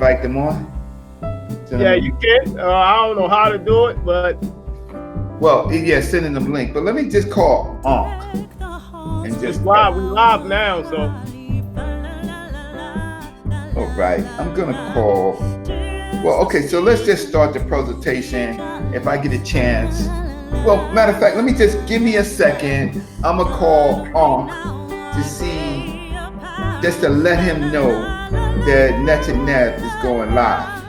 invite them on? Yeah, you can. I don't know how to do it, but well, yeah, sending them link. But let me just call Ankh and just live. We live now, so. All right, I'm gonna call. Well, okay, so let's just start the presentation. If I get a chance. Well, matter of fact, let me just give me a second. I'm gonna call Ankh to see, just to let him know that Net is going live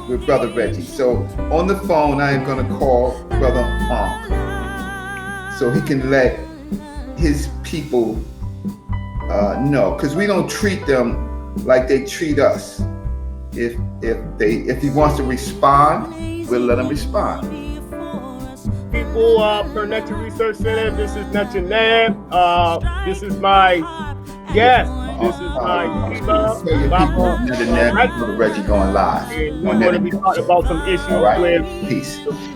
with Brother Reggie. So on the phone, I am gonna call Brother Ankh so he can let his people know, because we don't treat them like they treat us. If he wants to respond, we'll let him respond. People, per Research Center, this is Net. This is my guest. This is my Brother Reggie going live. And we're going to be talking about some issues with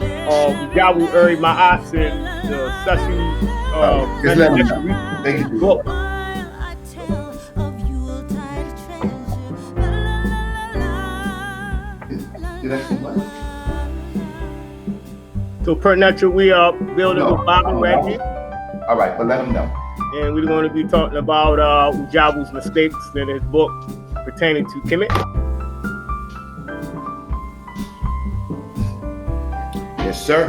Wudjau Iry Maat and the session. Just let him know. Thank you. Book. So per natural, we are building with Brother Reggie. All right, but let him know. And we're going to be talking about Wudjau's mistakes in his book pertaining to Kemet. Yes, sir.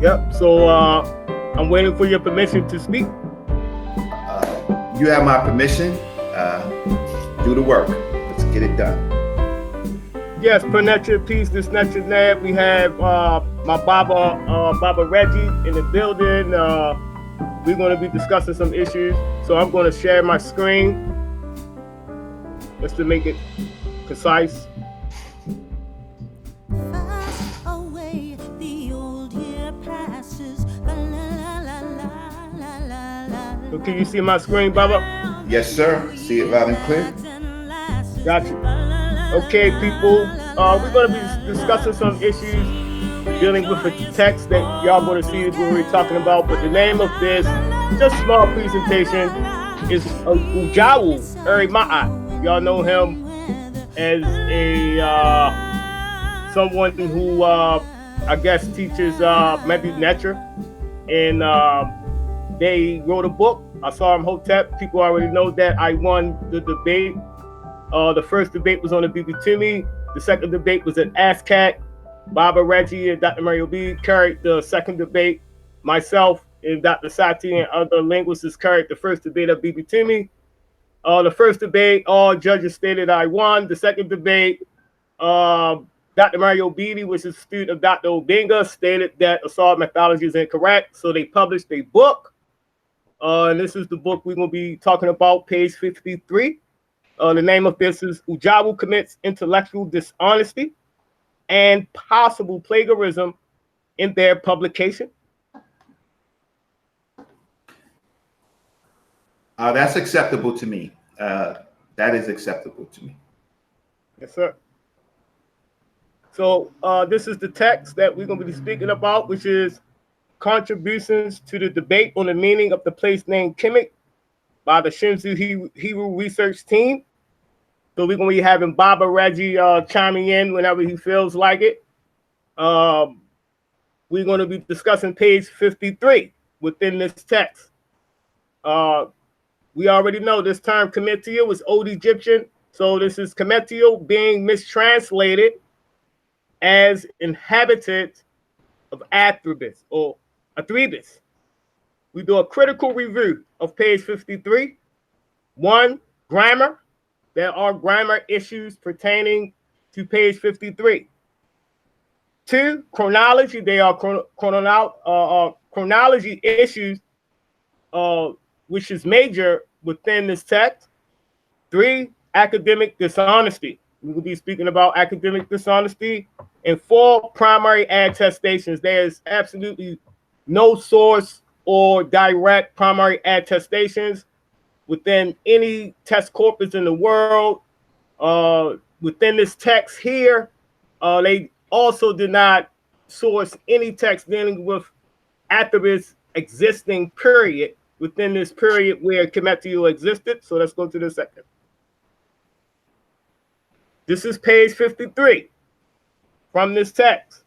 Yep. So I'm waiting for your permission to speak. You have my permission. Do the work. Let's get it done. Yes, per natural piece, this natural lab. We have my Brother Reggie in the building. We're going to be discussing some issues. So I'm going to share my screen just to make it concise. So can you see my screen, Baba? Yes, sir. See it loud and clear. Gotcha. Okay, people, we're going to be discussing some issues dealing with the text that y'all going to see what we're talking about. But the name of this just small presentation is Wudjau Iry Maat. Y'all know him as a someone who I guess teaches maybe nature, and they wrote a book. I saw him Hwt. People already know that I won the debate. The first debate was on the BB2Me. The second debate was at ASCAC. Brother Reggie and Dr. Mario B carried the second debate. Myself and Dr. Sati and other linguists carried the first debate of BB2Me. The first debate, all judges stated I won. The second debate, Dr. Mario B, which is a student of Dr. Obinga, stated that assault methodology is incorrect. So they published a book. And this is the book we're going to be talking about, page 53. The name of this is Wudjau Commits Intellectual Dishonesty and Possible Plagiarism in Their Publication. That's acceptable to me. That is acceptable to me. Yes, sir. So this is the text that we're going to be speaking about, which is Contributions to the Debate on the Meaning of the Place Name Kemet by the Shinzu Hebrew Research Team. So we're going to be having Brother Reggie chiming in whenever he feels like it. We're going to be discussing page 53 within this text. We already know this term Kemetio is Old Egyptian. So this is Kemetio being mistranslated as inhabitant of Athribis or Athribis. We do a critical review of page 53. 1, grammar. There are grammar issues pertaining to page 53. 2, chronology. There are chronology issues, which is major within this text. 3, academic dishonesty. We will be speaking about academic dishonesty. And 4, primary attestations. There is absolutely no source or direct primary attestations within any text corpus in the world. Within this text here, they also did not source any text dealing with Athribis existing period within this period where Kemetio existed. So let's go to the second. This is page 53 from this text,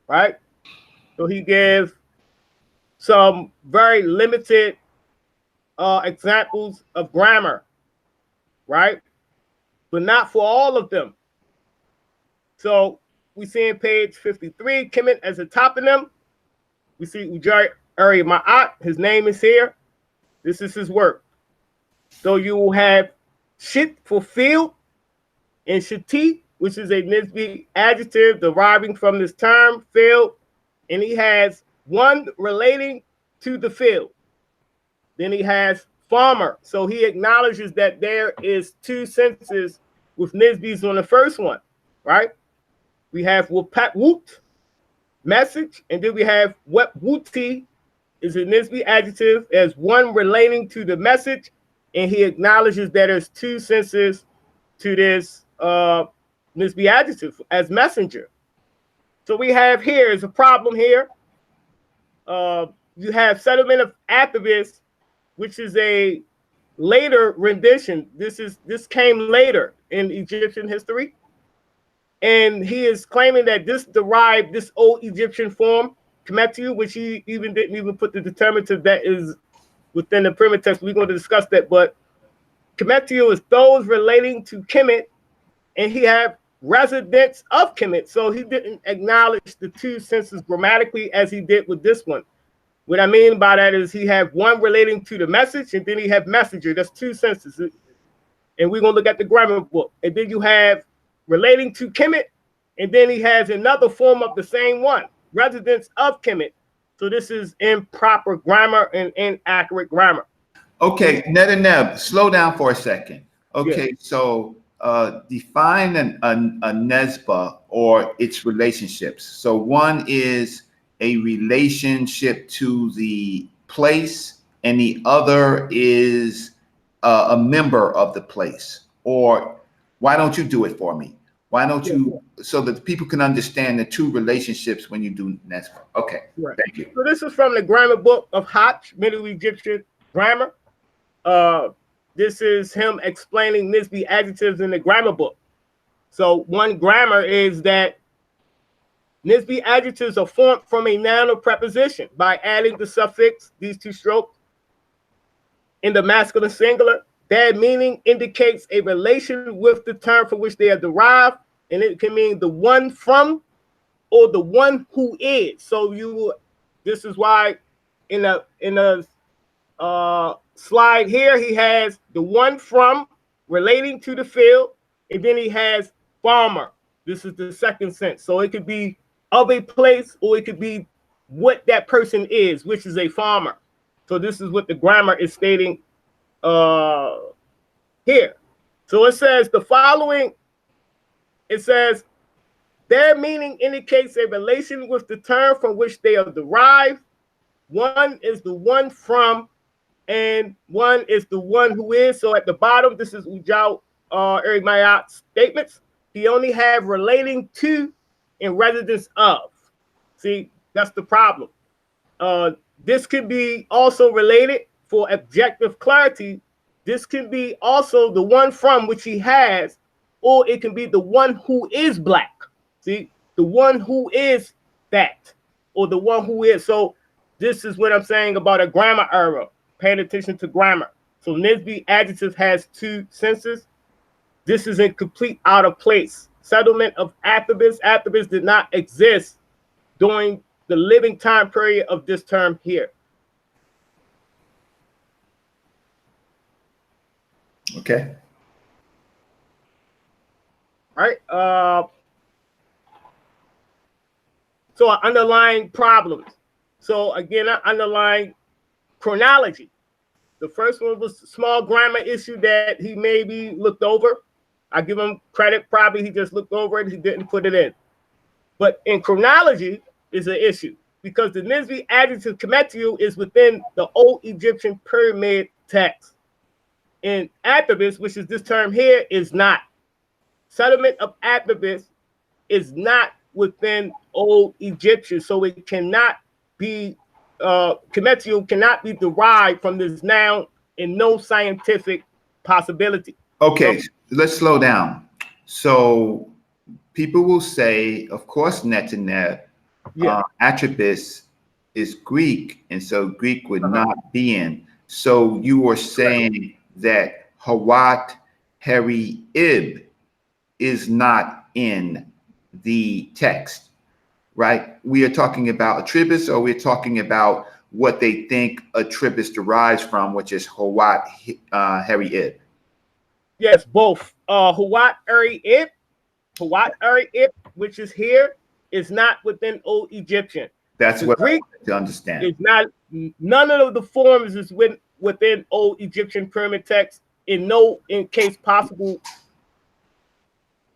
right? So he gives some very limited examples of grammar, right? But not for all of them. So we see in page 53, Kemet as a toponym. We see Wudjau Iry Maat, his name is here. This is his work. So you will have shit for field and shiti, which is a Nisbi adjective deriving from this term, field. And he has one relating to the field. Then he has farmer. So he acknowledges that there is two senses with Nisbis on the first one, right? We have Wut, message, and then we have Whuti is a Nisbi adjective as one relating to the message, and he acknowledges that there's two senses to this Nisbi adjective as messenger. So we have here is a problem here. You have settlement of Athribis, which is a later rendition. This came later in Egyptian history. And he is claiming that this derived this old Egyptian form, kmtjw, which he didn't even put the determinative that is within the primitive text. We're going to discuss that. But kmtjw is those relating to Kemet, and he have residents of Kemet. So he didn't acknowledge the two senses grammatically as he did with this one. What I mean by that is he have one relating to the message, and then he have messenger. That's two senses. And we're going to look at the grammar book. And then you have relating to Kemet, and then he has another form of the same one, residents of Kemet. So this is improper grammar and inaccurate grammar. Okay, Neb, slow down for a second. Okay, Yeah. So define a Nesba or its relationships. So one is a relationship to the place, and the other is a member of the place. Or why don't you do it for me? Why don't you, so that people can understand the two relationships when you do Nesba? Okay, right. Thank you. So this is from the grammar book of Hwt, Middle Egyptian grammar. This is him explaining Nisbi adjectives in the grammar book. So one grammar is that Nisbi adjectives are formed from a noun or preposition by adding the suffix, these two strokes, in the masculine singular. That meaning indicates a relation with the term for which they are derived, and it can mean the one from or the one who is. So this is why in a slide here he has the one from relating to the field, and then he has farmer. This is the second sense. So it could be of a place, or it could be what that person is, which is a farmer. So this is what the grammar is stating here. So it says the following. It says their meaning indicates a relation with the term from which they are derived. One is the one from, and one is the one who is. So at the bottom, this is Wudjau Iry Maat's statements. He only have relating to and residence of. See, that's the problem. This can be also related for objective clarity. This can be also the one from which he has, or it can be the one who is black. See, the one who is that, or the one who is. So this is what I'm saying about a grammar error. Paying attention to grammar. So Nisbi adjective has two senses. This is in complete out of place. Settlement of Athribis. Athribis did not exist during the living time period of this term here. Okay. Right. So underlying problems. So again, underlying chronology. The first one was a small grammar issue that he maybe looked over. I give him credit. Probably he just looked over it. He didn't put it in. But in chronology is an issue because the Nisbi adjective kmtjw is within the old Egyptian pyramid text. In Athribis, which is this term here, is not. Settlement of Athribis is not within old Egyptian, so it cannot be kmtjw cannot be derived from this noun in no scientific possibility. Okay, let's slow down. So people will say, of course, net to net, Athribis is Greek, and so Greek would not be in. So you were saying that Hwt Iry is not in the text, right? We are talking about Athribis, or we're talking about what they think Athribis derives from, which is Hwt Iry. Yes, both. Hwt Iry, which is here, is not within Old Egyptian. That's the what Greek I wanted to understand. Is not. None of the forms is within Old Egyptian pyramid text in case possible.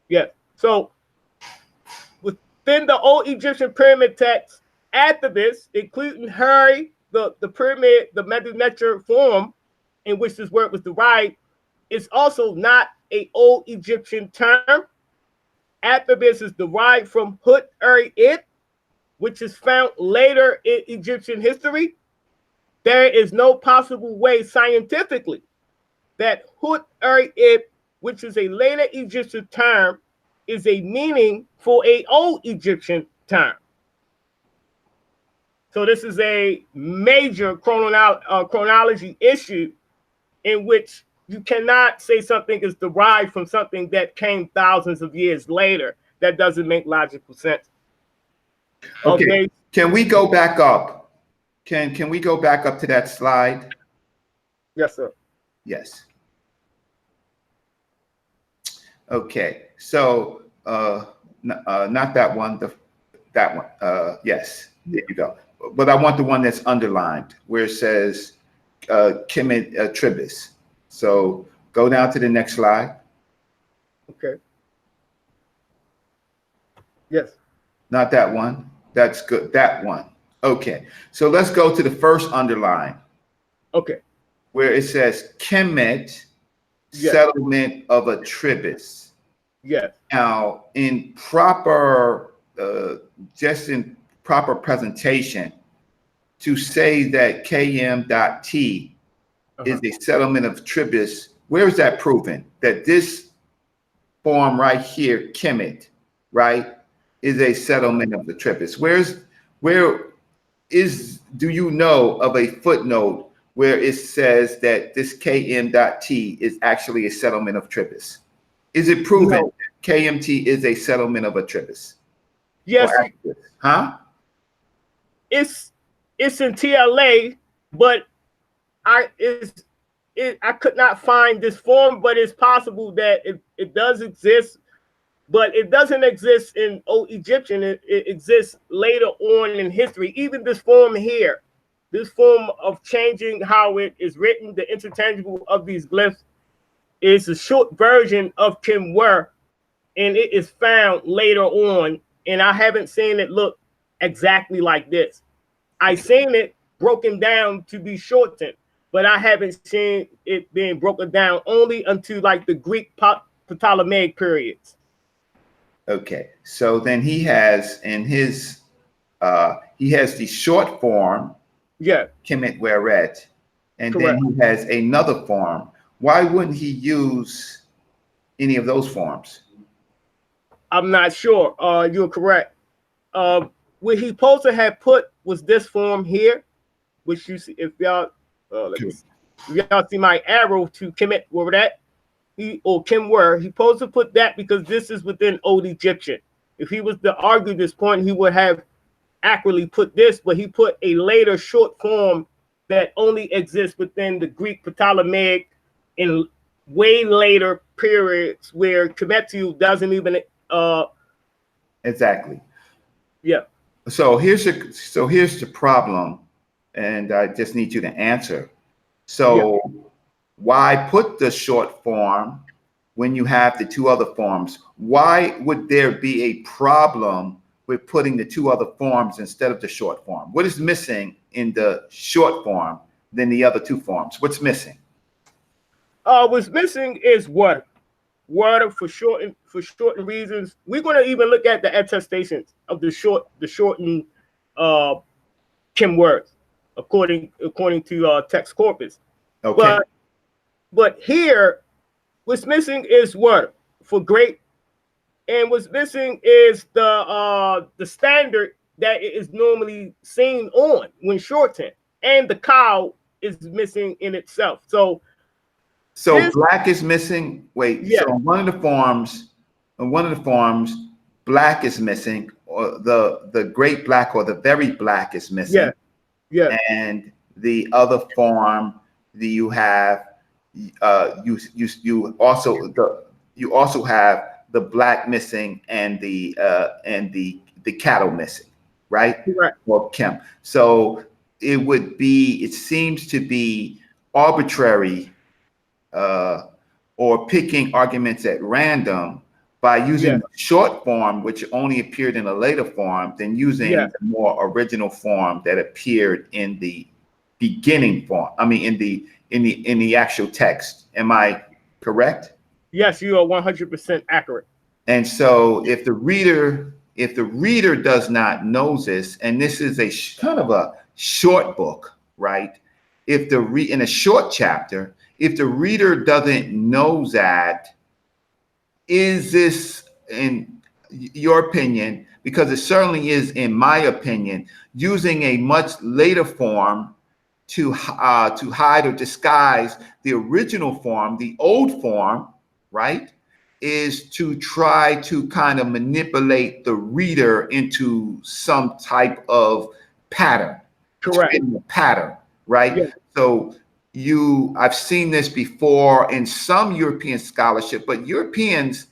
Yes. So within the Old Egyptian pyramid text, Athribis, including Iry, the pyramid, the Medu-Neter form in which this word was derived, is also not an Old Egyptian term. Athribis is derived from Hwt Iry, which is found later in Egyptian history. There is no possible way scientifically that Hwt Iry, which is a later Egyptian term, is a meaning for an Old Egyptian term. So this is a major chronology issue in which you cannot say something is derived from something that came thousands of years later. That doesn't make logical sense. Okay. Can we go back up? Can we go back up to that slide? Yes, sir. Yes. Okay. So not that one. That one. Yes. There you go. But I want the one that's underlined where it says Athribis. So go down to the next slide. Okay. Yes. Not that one. That's good. That one. Okay. So let's go to the first underline. Okay. Where it says Kemet, settlement of Athribis. Yes. Now, in proper, just in proper presentation, to say that km.t is a settlement of Athribis, where is that proven? That this form right here, Kemet, right, is a settlement of the Athribis. Do you know of a footnote where it says that this km.t is actually a settlement of Athribis? Is it proven that KMT is a settlement of Athribis? Yes. Huh? It's in TLA, but I could not find this form, but it's possible that it does exist, but it doesn't exist in Old Egyptian. It exists later on in history. Even this form here, this form of changing how it is written, the interchangeable of these glyphs, is a short version of Kimwer, and it is found later on. And I haven't seen it look exactly like this. I've seen it broken down to be shortened, but I haven't seen it being broken down only until like the Greek Ptolemaic periods. Okay, so then he has in his he has the short form, Kemet Weret, and then he has another form. Why wouldn't he use any of those forms? I'm not sure. You're correct. What he supposed to have put was this form here, which you see. If y'all see my arrow to Kemet Weret, Kimwer, he supposed to put that because this is within Old Egyptian. If he was to argue this point, he would have accurately put this, but he put a later short form that only exists within the Greek Ptolemaic in way later periods where Kemetu doesn't even exactly. Yeah. So here's the problem, and I just need you to answer. So why put the short form when you have the two other forms? Why would there be a problem with putting the two other forms instead of the short form? What is missing in the short form than the other two forms? What's missing? What's missing is water for shortened reasons. We're going to even look at the attestations of the shortened Kim words according to text corpus. Okay. But here, what's missing is water for great And what's missing is the standard that it is normally seen on when shortened, and the cow is missing in itself. So black is missing. Wait, yeah, so in one of the forms, black is missing, or the great black or the very black is missing. yeah, And the other form, you have you also have the black missing and the cattle missing, right? correct. Or Kemp. So it seems to be arbitrary, or picking arguments at random by using the short form, which only appeared in a later form, than using the more original form that appeared in the beginning form. I mean, in the actual text. Am I correct? Yes, you are 100% accurate. And so, if the reader does not know this, and this is a kind of a short book, right? In a short chapter, if the reader doesn't know that, is this, in your opinion, because it certainly is in my opinion, using a much later form to hide or disguise the original form, the old form, right, is to try to kind of manipulate the reader into some type of pattern. Correct. A pattern, right? Yeah. So I've seen this before in some European scholarship, but Europeans,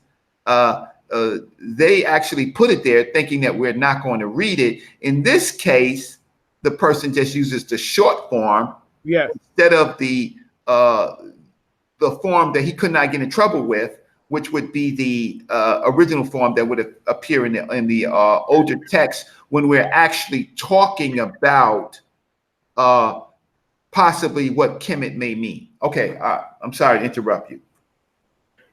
they actually put it there thinking that we're not going to read it. In this case, the person just uses the short form instead of the form that he could not get in trouble with, which would be the original form that would appear in the older text when we're actually talking about possibly what Kemet may mean. Okay, I'm sorry to interrupt you.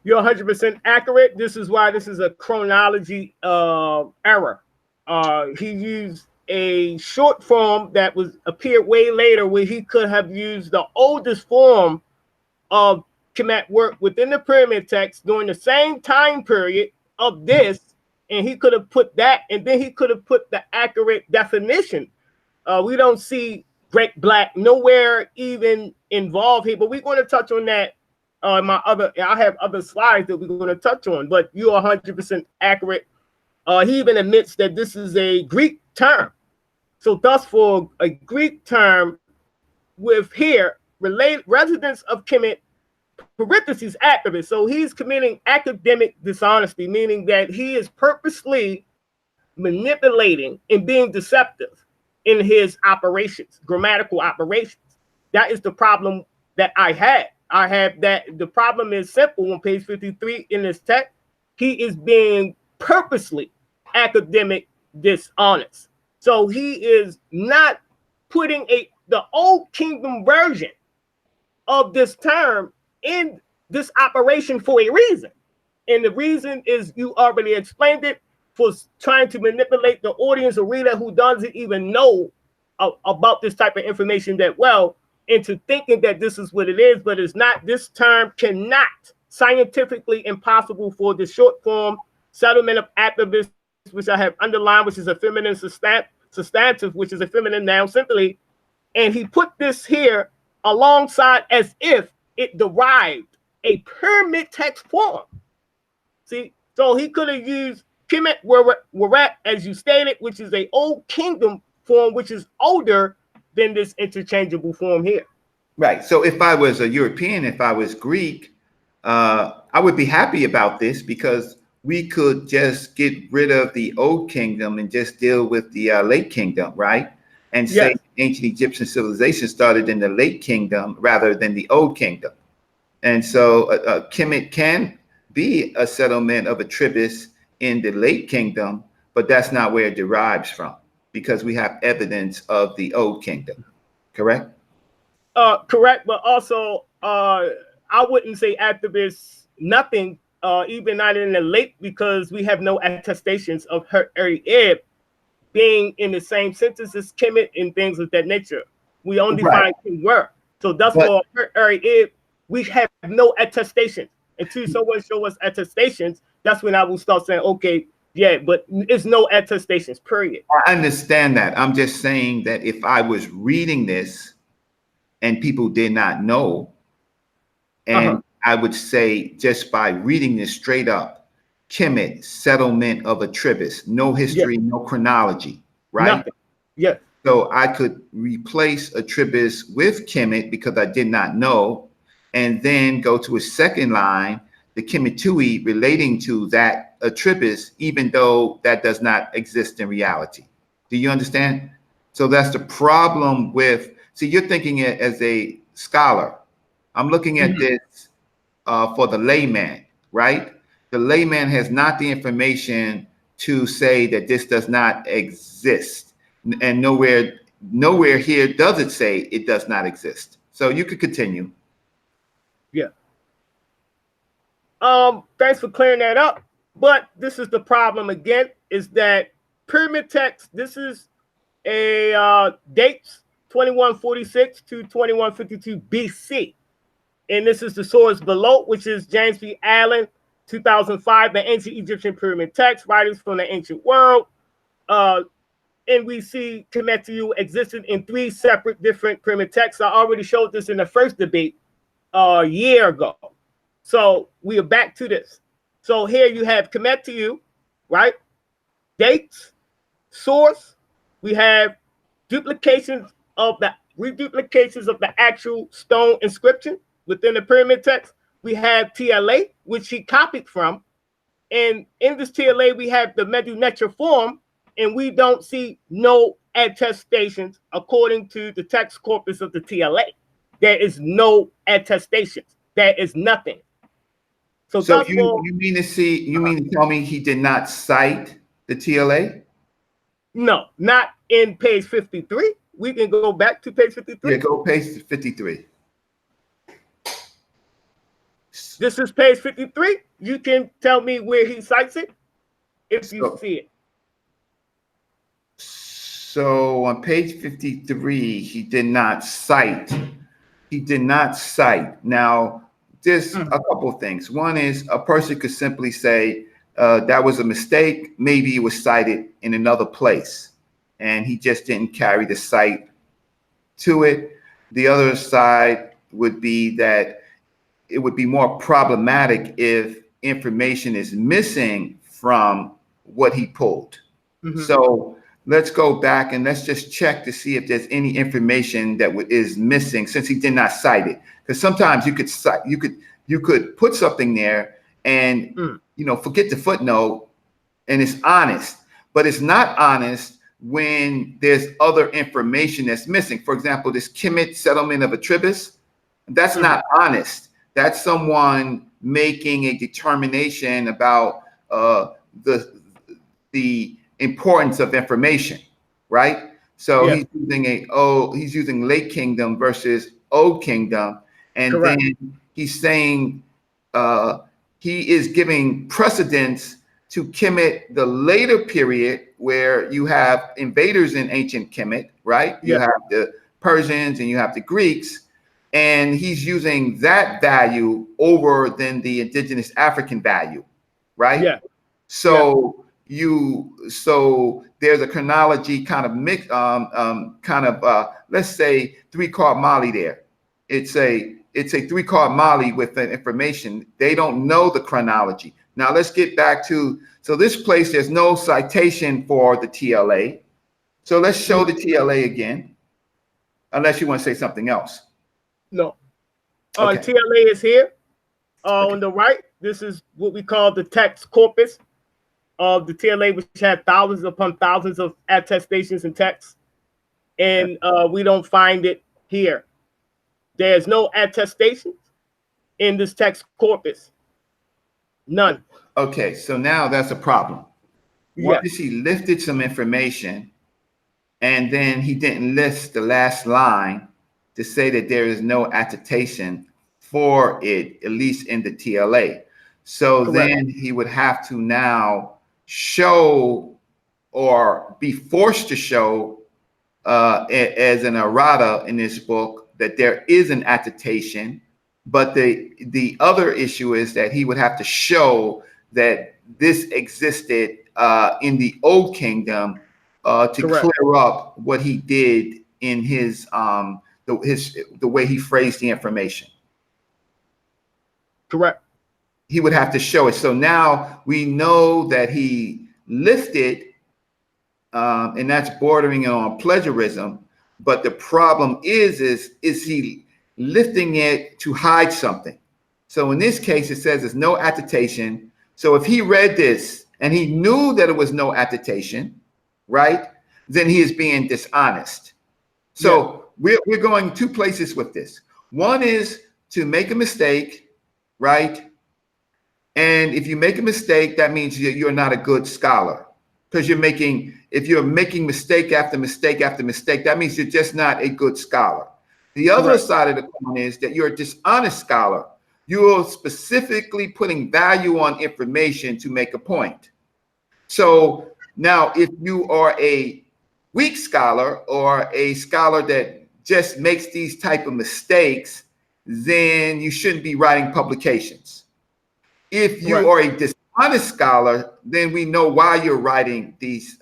You're 100% accurate. This is why this is a chronology error. He used a short form that appeared way later, where he could have used the oldest form of Kemet work within the pyramid text during the same time period of this, and he could have put that, and then he could have put the accurate definition. We don't see great black nowhere even involved here, but we're going to touch on that. I have other slides that we're going to touch on, but you are 100% accurate. He even admits that this is a Greek term. So thus, for a Greek term with here, residents of Kemet, parentheses, Athribis. So he's committing academic dishonesty, meaning that he is purposely manipulating and being deceptive in his operations, grammatical operations. That is the problem that I had. I have that the problem is simple on page 53 in this text. He is being purposely academic dishonest. So he is not putting the old kingdom version of this term in this operation for a reason. And the reason is, you already explained it, for trying to manipulate the audience or reader who doesn't even know about this type of information that well, into thinking that this is what it is, but it's not. This term cannot, scientifically impossible for the short form settlement of Athribis, which I have underlined, which is a feminine substantive, which is a feminine noun simply. And he put this here alongside as if it derived a pyramid text form. See, so he could have used Kemet Warat, as you stated, which is a old kingdom form, which is older than this interchangeable form here. Right. So if I was a European, if I was Greek, I would be happy about this, because we could just get rid of the old kingdom and just deal with the late kingdom, right? And say ancient Egyptian civilization started in the late kingdom rather than the old kingdom. And so Kemet can be a settlement of Athribis in the late kingdom, but that's not where it derives from, because we have evidence of the old kingdom. Correct? Correct, but also I wouldn't say Athribis nothing, even not in the late, because we have no attestations of Hwt Iry being in the same sentence as Kemet and things of that nature. We only find King were. So that's for Hwt Iry, we have no attestations. Until someone show us attestations that's when I will start saying, okay, yeah, but it's no attestations, period. I understand that. I'm just saying that if I was reading this and people did not know, and I would say just by reading this straight up, Kemet, settlement of Athribis, no history, no chronology, right? Nothing. Yeah. So I could replace Athribis with Kemet because I did not know, and then go to a second line, the kmtjw relating to that Athribis, even though that does not exist in reality. Do you understand? So that's the problem with, see, you're thinking it as a scholar. I'm looking at this for the layman, right? The layman has not the information to say that this does not exist. And nowhere here does it say it does not exist. So you could continue. Yeah. Thanks for clearing that up. But this is the problem again, is that pyramid text, this is a dates 2146 to 2152 BC. And this is the source below, which is James B. Allen, 2005, the ancient Egyptian pyramid text, writings from the ancient world. And we see kmtjw existed in 3 separate different pyramid texts. I already showed this in the first debate a year ago. So we are back to this. So here you have kmtjw, right? Dates, source. We have reduplications of the actual stone inscription within the pyramid text. We have TLA, which he copied from. And in this TLA, we have the Medu-Neter form, and we don't see no attestations according to the text corpus of the TLA. There is no attestations. There is nothing. So you mean to tell me he did not cite the TLA? No, not in page 53. We can go back to page 53. Yeah, go page 53. This is page 53. You can tell me where he cites it if you see it. So on page 53, he did not cite. He did not cite. Now, there's a couple of things. One is a person could simply say that was a mistake. Maybe it was cited in another place, and he just didn't carry the cite to it. The other side would be that it would be more problematic if information is missing from what he pulled. So let's go back and let's just check to see if there's any information that is missing since he did not cite it. Because sometimes you could cite, you could put something there and forget the footnote, and it's honest, but it's not honest when there's other information that's missing. For example, this Kemet settlement of Athribis, that's not honest. That's someone making a determination about the importance of information, right? So he's using late kingdom versus old kingdom, and then he's saying he is giving precedence to Kemet, the later period where you have invaders in ancient Kemet, right? You have the Persians and you have the Greeks. And he's using that value over than the indigenous African value, right? Yeah. So there's a chronology kind of mix, let's say 3-card Mali there. It's a 3-card Mali with the information. They don't know the chronology. Now let's get back to, so this place, there's no citation for the TLA. So let's show the TLA again, unless you want to say something else. No. TLA is here on the right. This is what we call the text corpus of the TLA, which had thousands upon thousands of attestations and texts. And we don't find it here. There's no attestations in this text corpus. None. Okay, so now that's a problem. What if he lifted some information and then he didn't list the last line to say that there is no attestation for it, at least in the TLA? So then he would have to now show or be forced to show as an errata in this book that there is an attestation. But the other issue is that he would have to show that this existed in the Old Kingdom to Correct. clear up what he did in his the way he phrased the information. Correct. He would have to show it. So now we know that he lifted, and that's bordering on plagiarism. But the problem is he lifting it to hide something? So in this case, it says there's no attestation. So if he read this and he knew that it was no attestation, right, then he is being dishonest. So we're going two places with this. One is to make a mistake, right? And if you make a mistake, that means you're not a good scholar, because if you're making mistake after mistake after mistake, that means you're just not a good scholar. The other side of the coin is that you're a dishonest scholar. You're specifically putting value on information to make a point. So now if you are a weak scholar or a scholar that just makes these type of mistakes, then you shouldn't be writing publications. If you are a dishonest scholar, then we know why you're writing these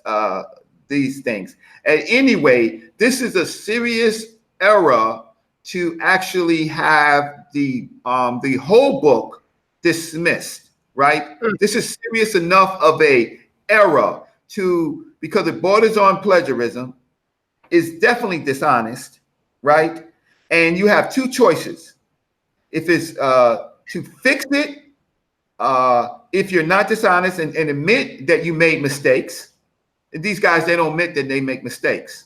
things. And anyway, this is a serious error to actually have the whole book dismissed, right? This is serious enough of a error because it borders on plagiarism, is definitely dishonest, right? And you have two choices. If it's to fix it, if you're not dishonest and admit that you made mistakes. These guys, they don't admit that they make mistakes.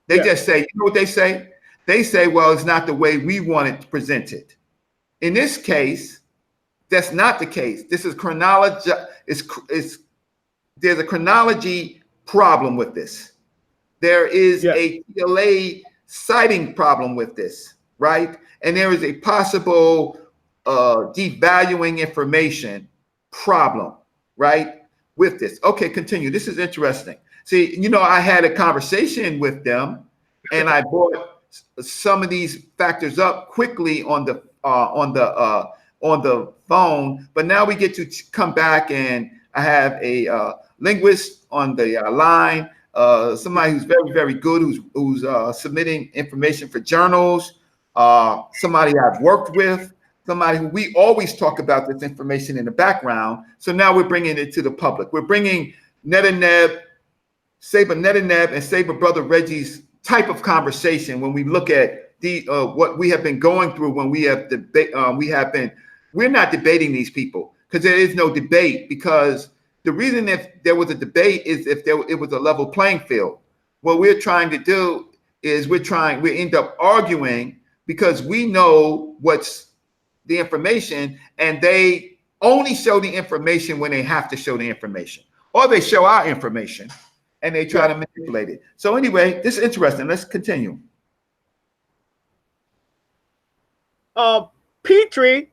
They just say, you know what they say? They say, well, it's not the way we want it presented. In this case, that's not the case. This is chronology. There's a chronology problem with this. There is a TLA citing problem with this, right? And there is a possible devaluing information problem, right, with this. Okay, continue. This is interesting. See, I had a conversation with them, and I brought some of these factors up quickly on the phone. But now we get to come back, and I have a linguist on the line, somebody who's very, very good, who's submitting information for journals, somebody I've worked with, somebody who we always talk about this information in the background. So now we're bringing it to the public. We're bringing Saber Netaneb and Saber Brother Reggie's type of conversation when we look at what we have been going through when we have we're not debating these people, because there is no debate, because the reason if there was a debate is if it was a level playing field. What we're trying to do is we end up arguing because we know what's the information, and they only show the information when they have to show the information, or they show our information and they try to manipulate it. So anyway, this is interesting. Let's continue. Petrie,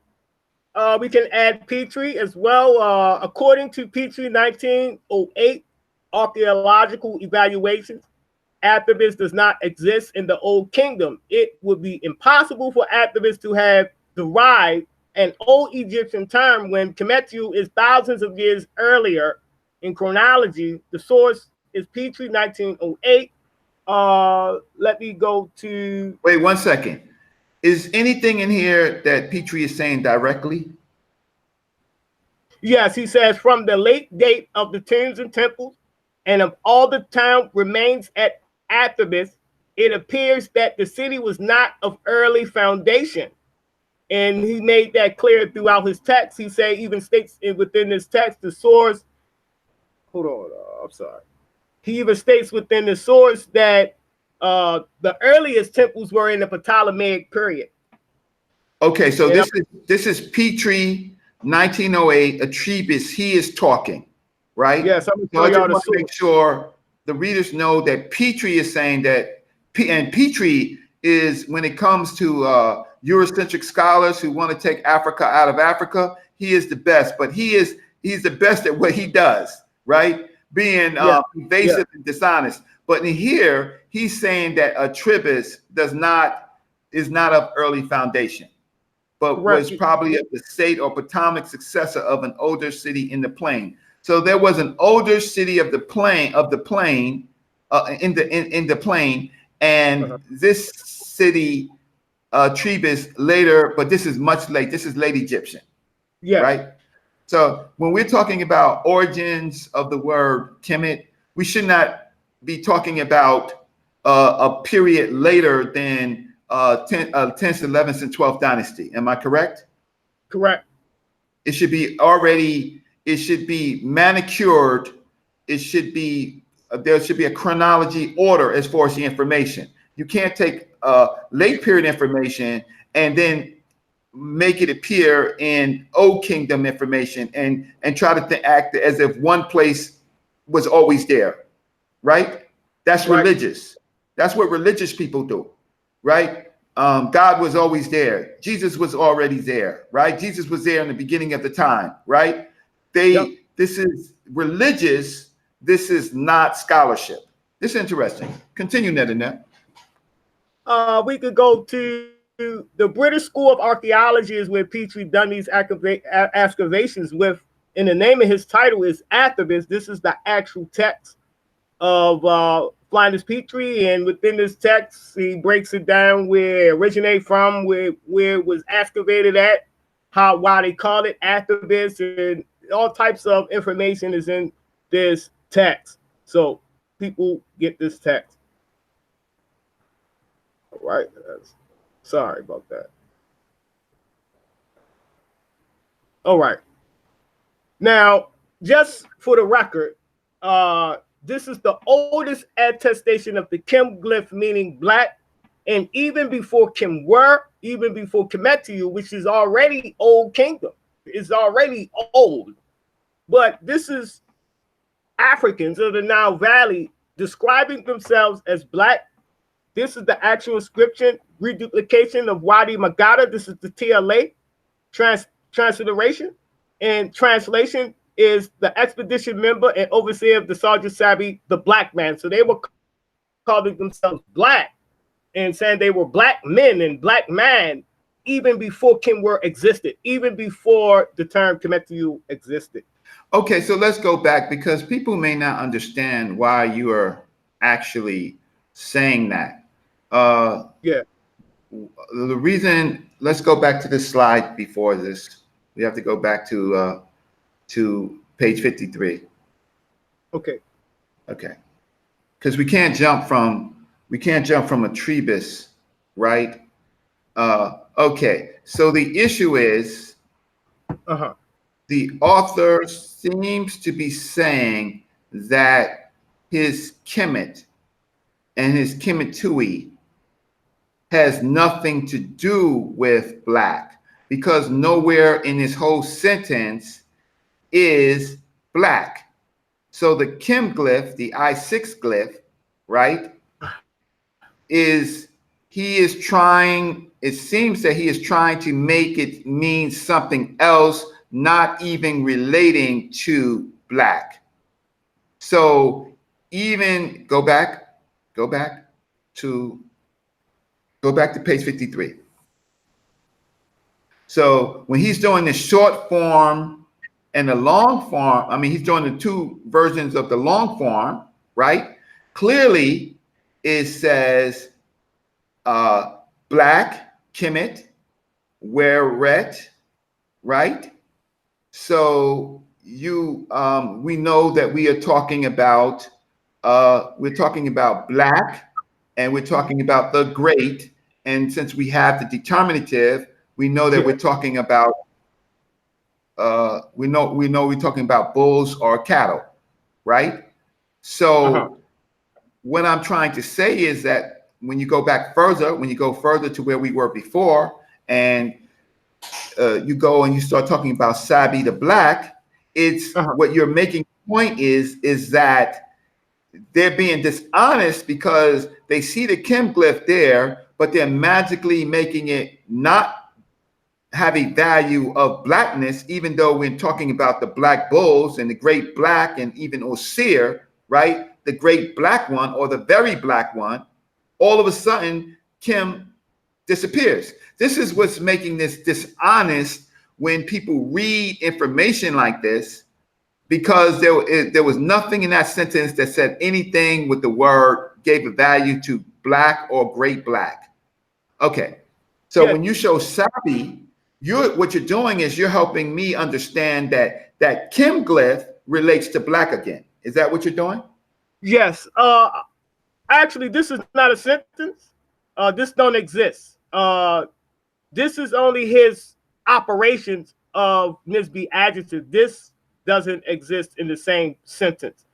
we can add Petrie as well. According to Petrie 1908 archaeological evaluations, Athribis does not exist in the Old Kingdom. It would be impossible for Athribis to have derived an Old Egyptian term when Kemetu is thousands of years earlier in chronology. The source is Petrie 1908. Let me go to... Wait 1 second. Is anything in here that Petrie is saying directly? Yes, he says, from the late date of the tombs and temples and of all the town remains at Athribis, it appears that the city was not of early foundation. And he made that clear throughout his text. He even states within his text, the source, hold on, I'm sorry. He even states within the source that the earliest temples were in the Ptolemaic period. Okay, so this is Petrie 1908, Athribis. He is talking, right? Yes, I'm so I just want to make sure the readers know that Petrie is saying that, and Petrie is, when it comes to Eurocentric scholars who want to take Africa out of Africa, he is the best, but he's the best at what he does, right? Being evasive and dishonest. But in here, he's saying that Athribis is not of early foundation. but Correct. was probably of the state or Potomac successor of an older city in the plain. So there was an older city of the plain in the plain, and this city Athribis later, but this is much late. This is late Egyptian, Yes. right? So when we're talking about origins of the word Kemet, we should not be talking about a period later than 10th, 11th, and 12th dynasty. Am I correct? Correct. It should be already, it should be manicured. It should be, there should be a chronology order as far as the information. You can't take late period information and then make it appear in Old Kingdom information and try to act as if one place was always there, right? That's Right. religious. That's what religious people do, right? God was always there. Jesus was already there, right? Jesus was there in the beginning of the time, right? This is religious. This is not scholarship. This is interesting. Continue, Net. We could go to the British School of Archaeology is where Petrie done these excavations with, and the name of his title is Athribis. This is the actual text of Flinders Petrie, and within this text, he breaks it down where it originated from, where it was excavated at, why they call it Athribis, and all types of information is in this text. So people get this text. All right. Sorry about that. All right. Now, just for the record, this is the oldest attestation of the Kem glyph, meaning black, and even before Kemwer, even before Kemetu, which is already Old Kingdom, is already old. But this is Africans of the Nile Valley describing themselves as black. This is the actual inscription, reduplication of Hwt Iry Maat. This is the TLA, transliteration. And translation is the expedition member and overseer of the Sergeant Sabi, the black man. So they were calling themselves black and saying they were black men and black man even before Kemwer existed, even before the term Kemetu existed. Okay, so let's go back because people may not understand why you are actually saying that. The reason, let's go back to this slide before this. We have to go back to page 53. Okay. Okay. Because we can't jump from Athribis, right? Okay. So the issue is the author seems to be saying that his Kemet and his Kemetui has nothing to do with black, because nowhere in this whole sentence is black. So the Kem glyph, the I6 glyph, right, it seems that he is trying to make it mean something else, not even relating to black. So even go back to page 53. So when he's doing the short form and the long form, I mean, he's doing the two versions of the long form, right? Clearly, it says black, Kemet, Weret, right? So we know that we are talking about black, and we're talking about the great. And since we have the determinative, we know that we're talking about we're talking about bulls or cattle, right? So what I'm trying to say is that when you go further to where we were before, and you go and you start talking about Sabi the black, it's what you're making point is that they're being dishonest because they see the Kem glyph there, but they're magically making it not have a value of blackness, even though we're talking about the black bulls and the great black and even Osir, right? The great black one or the very black one. All of a sudden, Kem disappears. This is what's making this dishonest when people read information like this, because there was nothing in that sentence that said anything with the word, gave a value to black or great black. Okay, so Yes. when you show sabi, what you're doing is you're helping me understand that Kim glyph relates to black again. Is that what you're doing? Yes. Actually, this is not a sentence. This don't exist. This is only his operations of misbe adjective. This doesn't exist in the same sentence.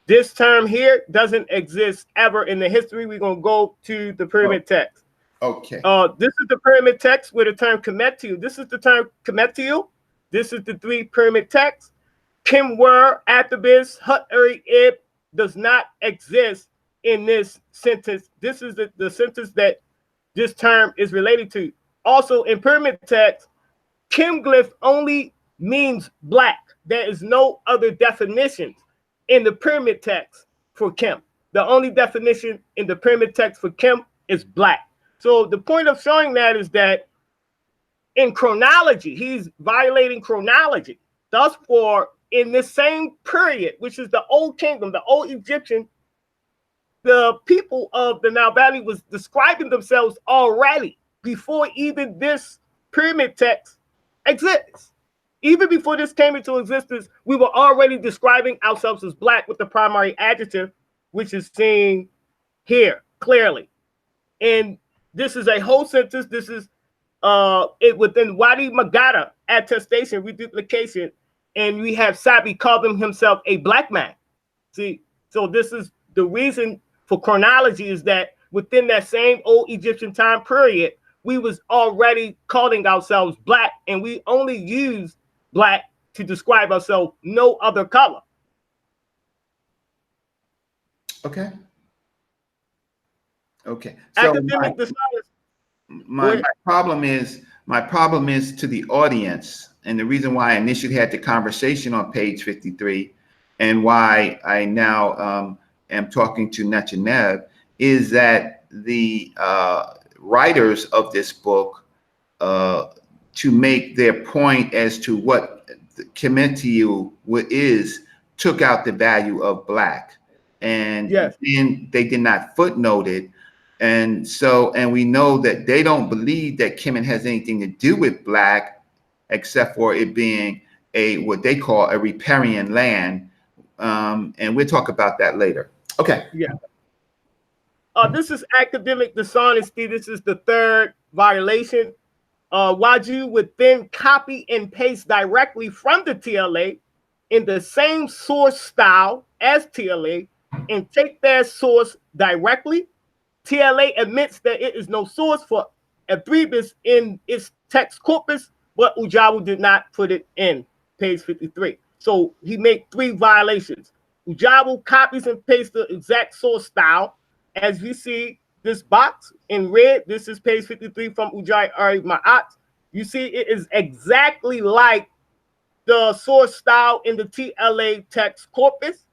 This term here doesn't exist ever in the history. We're going to go to the pyramid text. Okay. This is the pyramid text with the term kmtjw. This is the term kmtjw. This is the three pyramid texts. Kimwer, Athribis, Hwt Iry does not exist in this sentence. This is the sentence that this term is related to. Also, in pyramid text, Kim glyph only means black. There is no other definitions in the pyramid text for Kim. The only definition in the pyramid text for Kim is black. So the point of showing that is that in chronology, he's violating chronology. Thus, for in this same period, which is the old kingdom, the old Egyptian, the people of the Nile Valley was describing themselves already before even this pyramid text exists. Even before this came into existence, we were already describing ourselves as black with the primary adjective, which is seen here clearly. And this is a whole sentence. This is it within Wadi Magada attestation, reduplication, and we have Sabi calling himself a black man. See, so this is the reason for chronology, is that within that same old Egyptian time period, we was already calling ourselves black, and we only used black to describe ourselves, no other color. Okay. Okay. So Academic my problem is to the audience, and the reason why I initially had the conversation on page 53 and why I now am talking to Nechanev is that the writers of this book, to make their point as to what kmtjw is, took out the value of black, and yes, then they did not footnote it. And so, and we know that they don't believe that Kemet has anything to do with black, except for it being what they call a riparian land. And we'll talk about that later. Okay. Yeah. This is academic dishonesty. This is the third violation. Wudjau would then copy and paste directly from the TLA in the same source style as TLA and take their source directly. TLA admits that it is no source for Athribis in its text corpus, but Wudjau did not put it in page 53. So he made three violations. Wudjau copies and pastes the exact source style. As we see this box in red, this is page 53 from Wudjau Iry Maat. You see it is exactly like the source style in the TLA text corpus.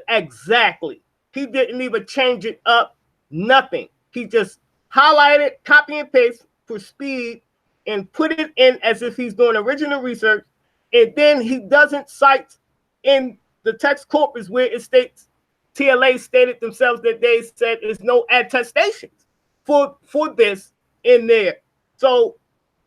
Exactly. He didn't even change it up. Nothing. He just highlighted, copy and paste for speed, and put it in as if he's doing original research. And then he doesn't cite in the text corpus where it states TLA stated themselves that they said there's no attestations for this in there. So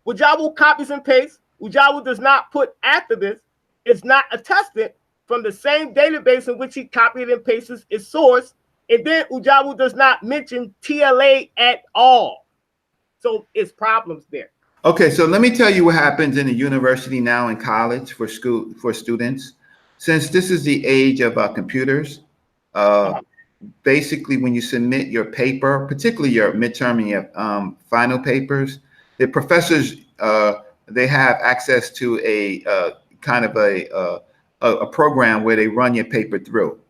Wudjau copies and pastes. Wudjau does not put Athribis. It's not attested from the same database in which he copied and pasted its source. And then Wudjau does not mention TLA at all. So it's problems there. Okay, so let me tell you what happens in the university now in college for students. Since this is the age of computers, basically when you submit your paper, particularly your midterm and your final papers, the professors, they have access to a kind of a program where they run your paper through.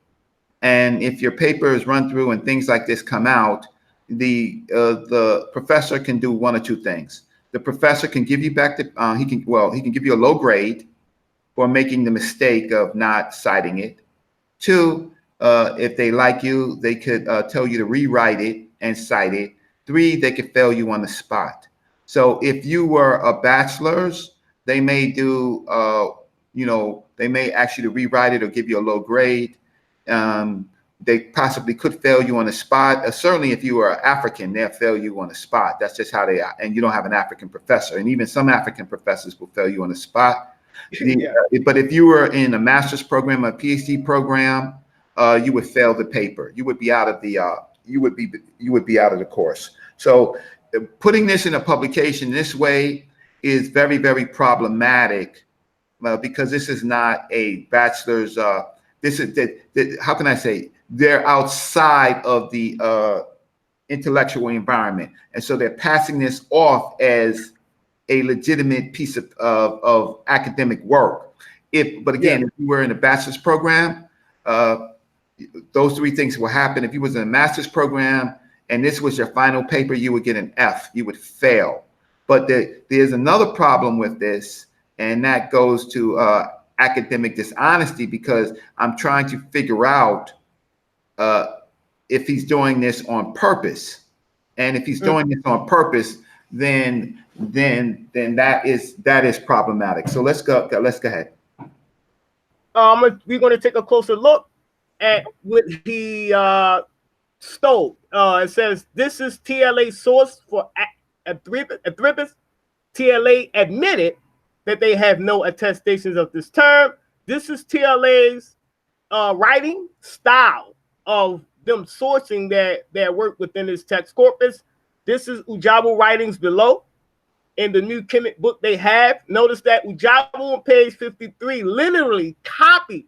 And if your paper is run through and things like this come out, the professor can do one or two things. The professor can give you back he can give you a low grade for making the mistake of not citing it. Two, if they like you, they could tell you to rewrite it and cite it. 3, they could fail you on the spot. So if you were a bachelor's, they may do, they may ask you to rewrite it or give you a low grade. They possibly could fail you on the spot. Certainly, if you are African, they'll fail you on the spot. That's just how they are. And you don't have an African professor. And even some African professors will fail you on the spot. But if you were in a master's program, a PhD program, you would fail the paper. You would be out of the you would be out of the course. So putting this in a publication this way is very, very problematic because this is not a bachelor's. This is how can I say? They're outside of the intellectual environment, and so they're passing this off as a legitimate piece of academic work. But again, if you were in a bachelor's program, those 3 things will happen. If you was in a master's program and this was your final paper, you would get an F. You would fail. But there's another problem with this, and that goes to academic dishonesty, because I'm trying to figure out if he's doing this on purpose. And if he's doing this on purpose, then that is problematic. So let's go ahead. We're going to take a closer look at what he stole. It says this is TLA source for Athribis. TLA admitted that they have no attestations of this term. This is TLA's writing style of them sourcing their work within this text corpus. This is Wudjau writings below. In the new Kemet book they have, notice that Wudjau on page 53 literally copies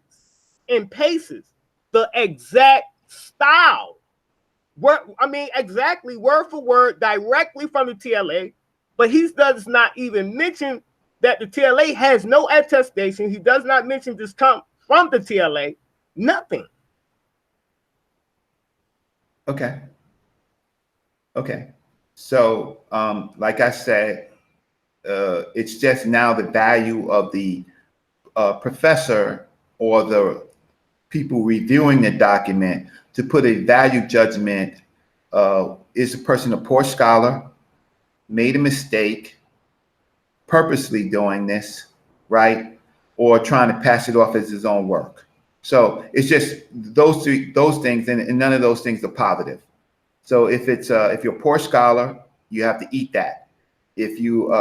and pastes the exact style. Exactly word for word, directly from the TLA, but he does not even mention that the TLA has no attestation. He does not mention this come from the TLA, nothing. Okay. So, like I said, it's just now the value of the professor or the people reviewing the document to put a value judgment. Is a person a poor scholar, made a mistake, purposely doing this, right? Or trying to pass it off as his own work. So it's just those things, and none of those things are positive. So if you're a poor scholar, you have to eat that. If you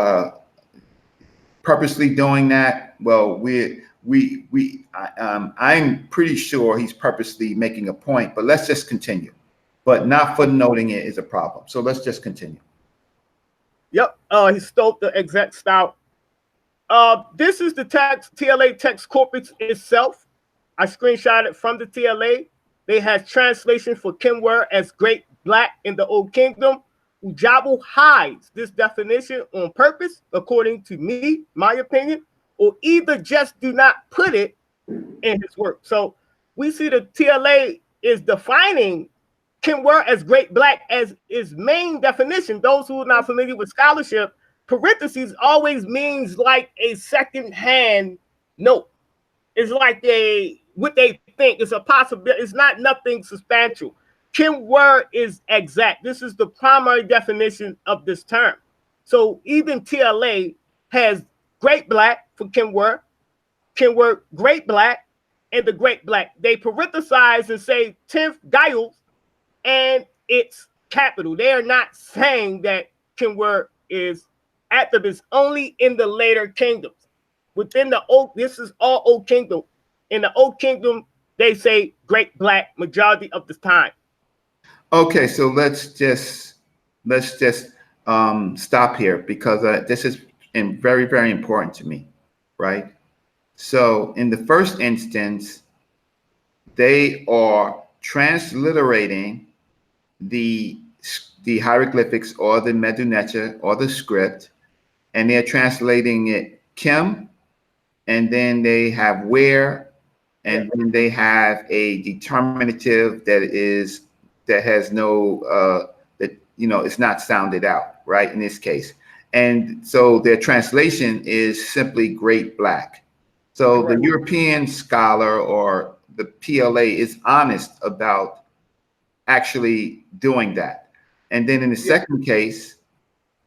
purposely doing that, well, I'm pretty sure he's purposely making a point, but let's just continue. But not footnoting it is a problem. So let's just continue. Yep, he stole the exact style. This is the TLA text corpus itself. I screenshot it from the TLA. They have translation for Kimware as Great Black in the Old Kingdom. Wudjau hides this definition on purpose, according to me, my opinion, or either just do not put it in his work. So we see the TLA is defining Kimware as Great Black as its main definition. Those who are not familiar with scholarship, parentheses always means like a second-hand note. It's like what they think is a possibility. It's not nothing substantial. Kimware is exact. This is the primary definition of this term. So even TLA has Great Black for Kimware Great Black, and the Great Black. They parenthesize and say 10th Gaius, and it's capital. They are not saying that Kimware is Athribis only in the later kingdoms. Within the Old, this is all Old Kingdom. In the Old Kingdom, they say Great Black majority of the time. Okay, so let's just stop here, because this is very, very important to me, right? So in the first instance, they are transliterating the hieroglyphics or the Medunecha or the script, and they're translating it Kim, and then they have where, and then they have a determinative that has no it's not sounded out, right, in this case. And so their translation is simply Great Black. So the European scholar or the PLA is honest about actually doing that. And then in the second case,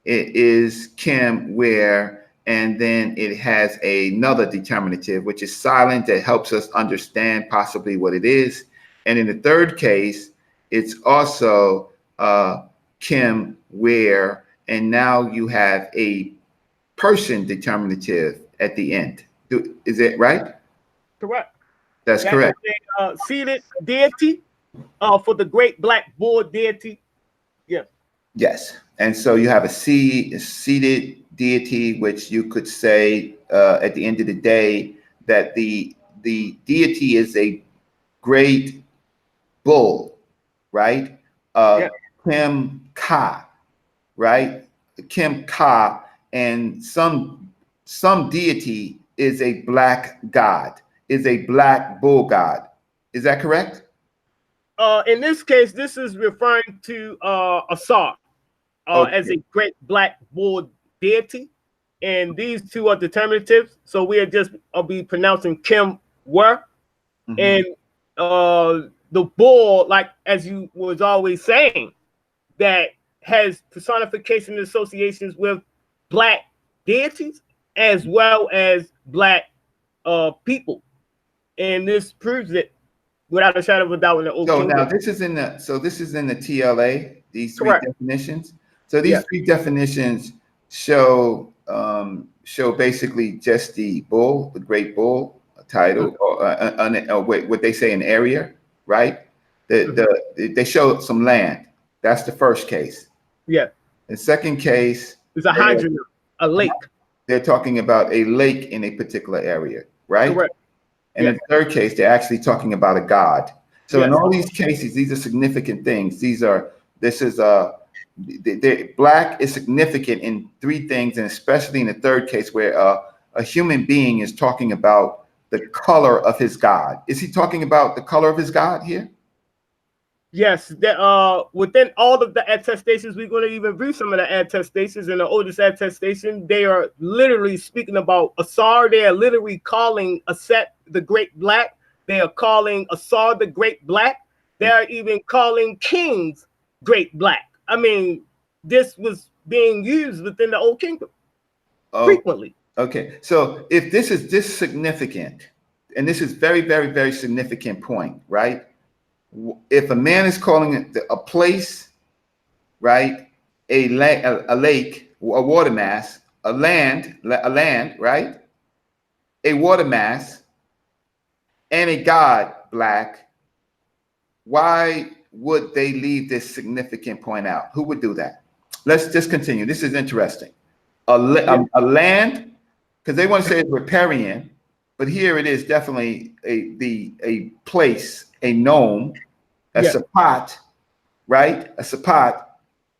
it is Kim where, and then it has another determinative, which is silent, that helps us understand possibly what it is. And in the third case, it's also Kim where, and now you have a person determinative at the end. Is it right? Correct. That's That correct. is a seated deity for the great black bull deity. Yes. Yes. And so you have a seated deity, which you could say at the end of the day that the deity is a great bull, right? Kim Ka, right? Kim Ka, and some deity is a black god, is a black bull god. Is that correct? In this case, this is referring to Asar as a great black bull deity, and these two are determinatives. So we are just be pronouncing Kim were, and the bull, like as you was always saying, that has personification associations with black deities as well as black people, and this proves it without a shadow of a doubt in the Old Kingdom. Now this is in the TLA, these three definitions. So these three definitions show basically just the bull, the great bull title, or what they say, an area, right? They show some land. That's the first case. Yeah. The second case is a hydronym, a lake. They're talking about a lake in a particular area, right? Correct. And in the third case, they're actually talking about a god. So in all these cases, these are significant things. Black is significant in three things, and especially in the third case where a human being is talking about the color of his god. Is he talking about the color of his god here? Yes, within all of the attestations, we're going to even view some of the attestations. In the oldest attestation, they are literally speaking about Asar. They are literally calling Aset the Great Black. They are calling Asar the Great Black. They are even calling kings Great Black. I mean, this was being used within the Old Kingdom frequently. Okay, so if this is this significant, and this is very, very, very significant point, right? If a man is calling it a place, right, a lake, a water mass, a land, right, a water mass, and a god, black, why would they leave this significant point out? Who would do that? Let's just continue. This is interesting. A land, because they want to say it's riparian, but here it is definitely a place, a nome, a sapat, right? A sapat,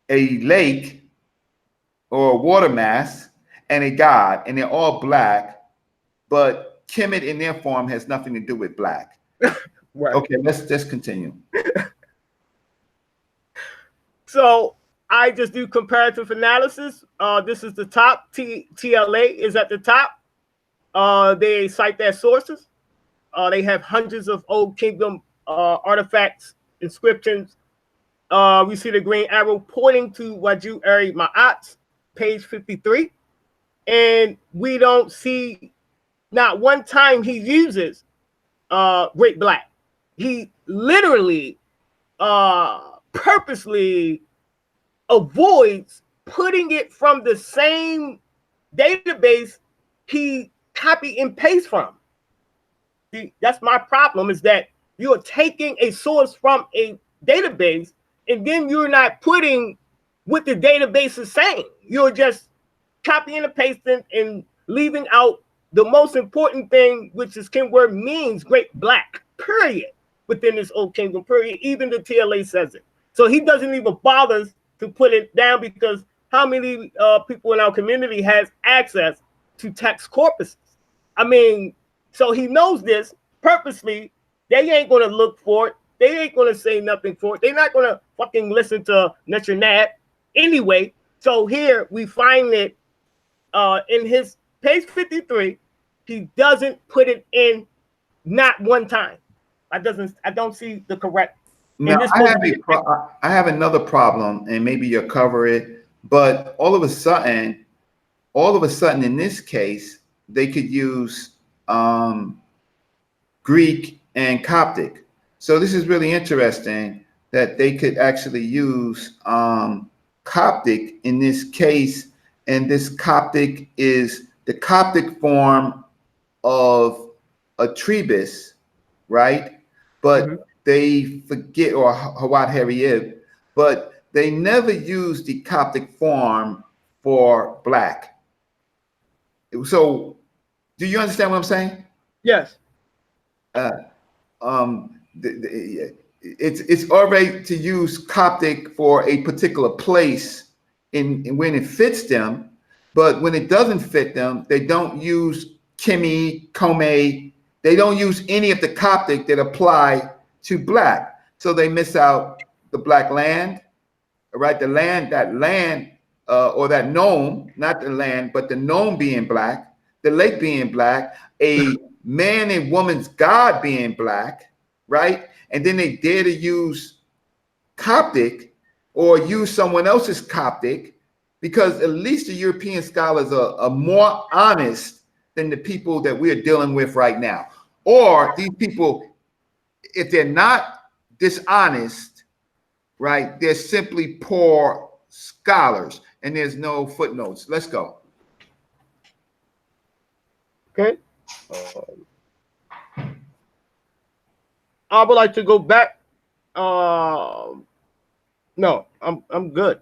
a lake or a water mass, and a god, and they're all black, but Kemet in their form has nothing to do with black. Right. Okay, let's just continue. So I just do comparative analysis. This is the top. TLA is at the top. They cite their sources. They have hundreds of Old Kingdom artifacts, inscriptions. We see the green arrow pointing to Wudjau Iry Maat, page 53. And we don't see not one time he uses Great Black. He literally purposely avoids putting it from the same database he copy and paste from. See, that's my problem, is that you're taking a source from a database and then you're not putting what the database is saying. You're just copying and pasting and leaving out the most important thing, which is word means great black, period, within this Old Kingdom, period. Even the TLA says it. So he doesn't even bother to put it down, because how many people in our community has access to text corpuses? I mean, so he knows this purposely. They ain't going to look for it. They ain't going to say nothing for it. They're not going to fucking listen to Netranat anyway. So here we find it in his page 53. He doesn't put it in not one time. I don't see the correct Now, And this I have another problem, and maybe you'll cover it. But all of a sudden, in this case, they could use Greek and Coptic. So this is really interesting that they could actually use Coptic in this case, and this Coptic is the Coptic form of Athribis, right? But they forget, or Hwt Iry, but they never use the Coptic form for black. So, do you understand what I'm saying? Yes. It's all right to use Coptic for a particular place in when it fits them, but when it doesn't fit them, they don't use Kemi, Kome. They don't use any of the Coptic that apply to black. So they miss out the black land, right? The land, or that nome, not the land, but the nome being black, the lake being black, a man and woman's God being black, right? And then they dare to use Coptic or use someone else's Coptic, because at least the European scholars are more honest than the people that we're dealing with right now. Or these people, if they're not dishonest, right, they're simply poor scholars, and there's no footnotes. Let's go. Okay. I would like to go back. No, I'm good.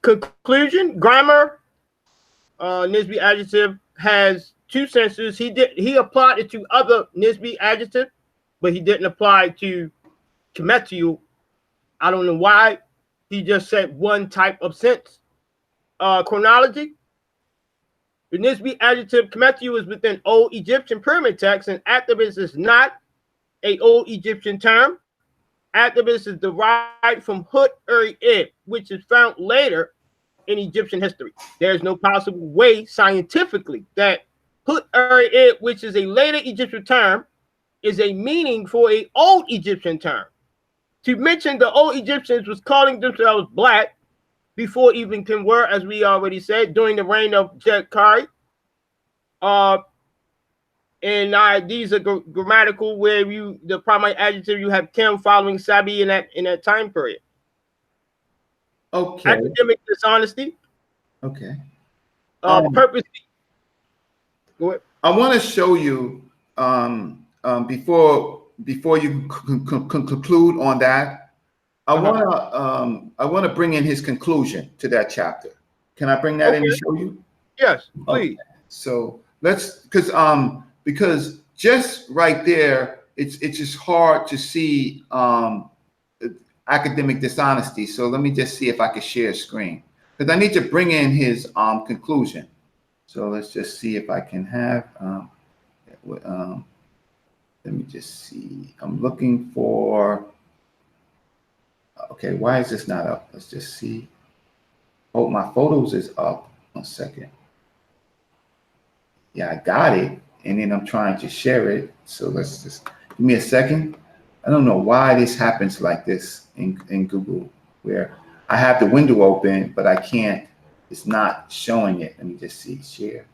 Conclusion: grammar, Nisbe adjective has two senses. He applied it to other Nisbe adjective, but he didn't apply it to kmtjw. I don't know why. He just said one type of sense. Chronology. The Nisbe adjective kmtjw is within Old Egyptian pyramid text, and Athribis is not a Old Egyptian term. Athribis is derived from Hwt Iry, which is found later in Egyptian history. There is no possible way scientifically that Hwt Iry, which is a later Egyptian term, is a meaning for an Old Egyptian term. To mention the Old Egyptians was calling themselves black before even can were, as we already said, during the reign of Kari. And these are grammatical, where the primary adjective, you have Kim following Sabi in that time period. Okay. Academic dishonesty. Okay. Purposely. Go ahead. I want to show you before you conclude on that. I want to bring in his conclusion to that chapter. Can I bring that in and show you? Yes, please. Okay. So let's, because just right there, it's just hard to see academic dishonesty. So let me just see if I can share a screen, because I need to bring in his conclusion. So let's just see if I can have. Let me just see. I'm looking for. Okay, why is this not up? Let's just see. Oh, my photos is up. 1 second. Yeah, I got it. And then I'm trying to share it. So let's just give me a second. I don't know why this happens like this in Google, where I have the window open, but I can't, it's not showing it. Let me just see, share.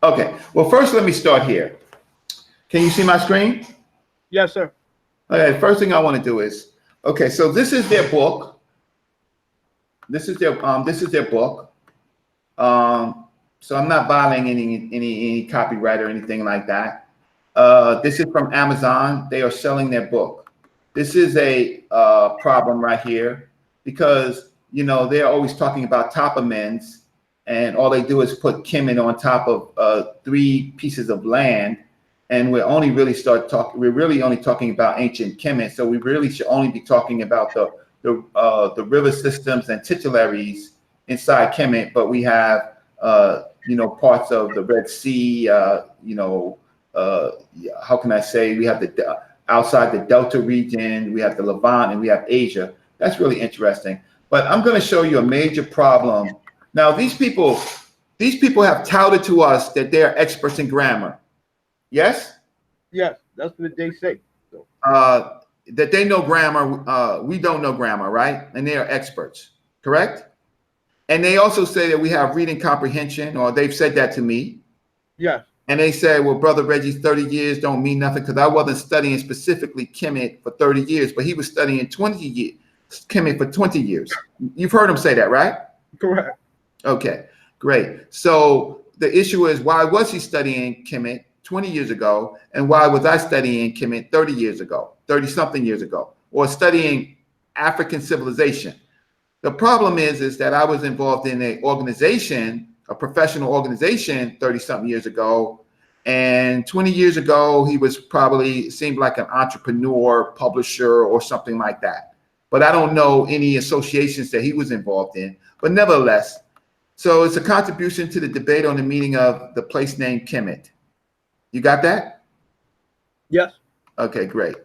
Okay, well, first let me start here. Can you see my screen? Yes, sir. Okay, first thing I want to do is, okay, so this is their book. This is their book. So I'm not violating any copyright or anything like that. This is from Amazon. They are selling their book. This is a problem right here, because they're always talking about toponyms, and all they do is put Kemet on top of 3 pieces of land, and we're only really only talking about ancient Kemet. So we really should only be talking about the river systems and titularies inside Kemet, but we have parts of the Red Sea, how can I say, we have the outside the Delta region, we have the Levant, and we have Asia. That's really interesting. But I'm going to show you a major problem. Now, these people have touted to us that they're experts in grammar. Yes? Yes, that's what they say. So. that they know grammar. We don't know grammar, right? And they are experts, correct? And they also say that we have reading comprehension, or they've said that to me. Yeah. And they say, well, Brother Reggie's 30 years don't mean nothing because I wasn't studying specifically Kemet for 30 years, but he was studying 20 years, Kemet for 20 years. You've heard him say that, right? Correct. Okay, great. So the issue is, why was he studying Kemet 20 years ago? And why was I studying Kemet 30 years ago, 30 something years ago, or studying African civilization? The problem is that I was involved in an organization, a professional organization 30 something years ago. And 20 years ago, he was probably, seemed like an entrepreneur, publisher, or something like that. But I don't know any associations that he was involved in. But nevertheless, so it's a contribution to the debate on the meaning of the place name Kemet. You got that? Yes. Okay, great.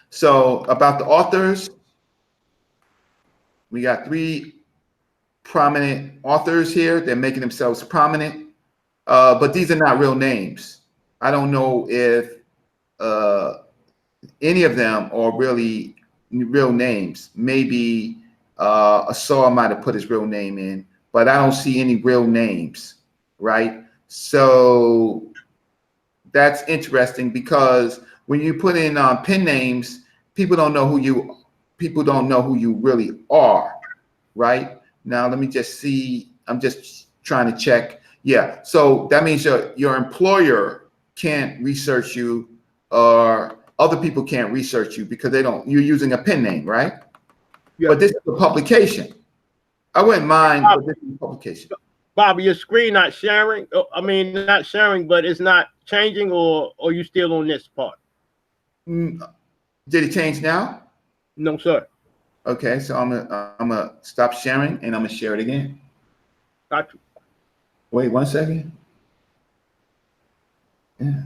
So about the authors, we got 3 prominent authors here. They're making themselves prominent, but these are not real names. I don't know if any of them are really real names. Maybe Asar might have put his real name in, but I don't see any real names, right? So that's interesting because when you put in pen names, people don't know who you really are, right? Now let me just see. I'm just trying to check. Yeah, so that means your employer can't research you, or other people can't research you because you're using a pen name, right? Yeah. But this is a publication. I wouldn't mind, but this is a publication. Bobby, your screen not sharing. I mean, not sharing, but it's not changing, or you still on this part? Did it change now? No, sir. Okay, so I'm gonna stop sharing and I'm gonna share it again. Got you. Wait 1 second. Yeah.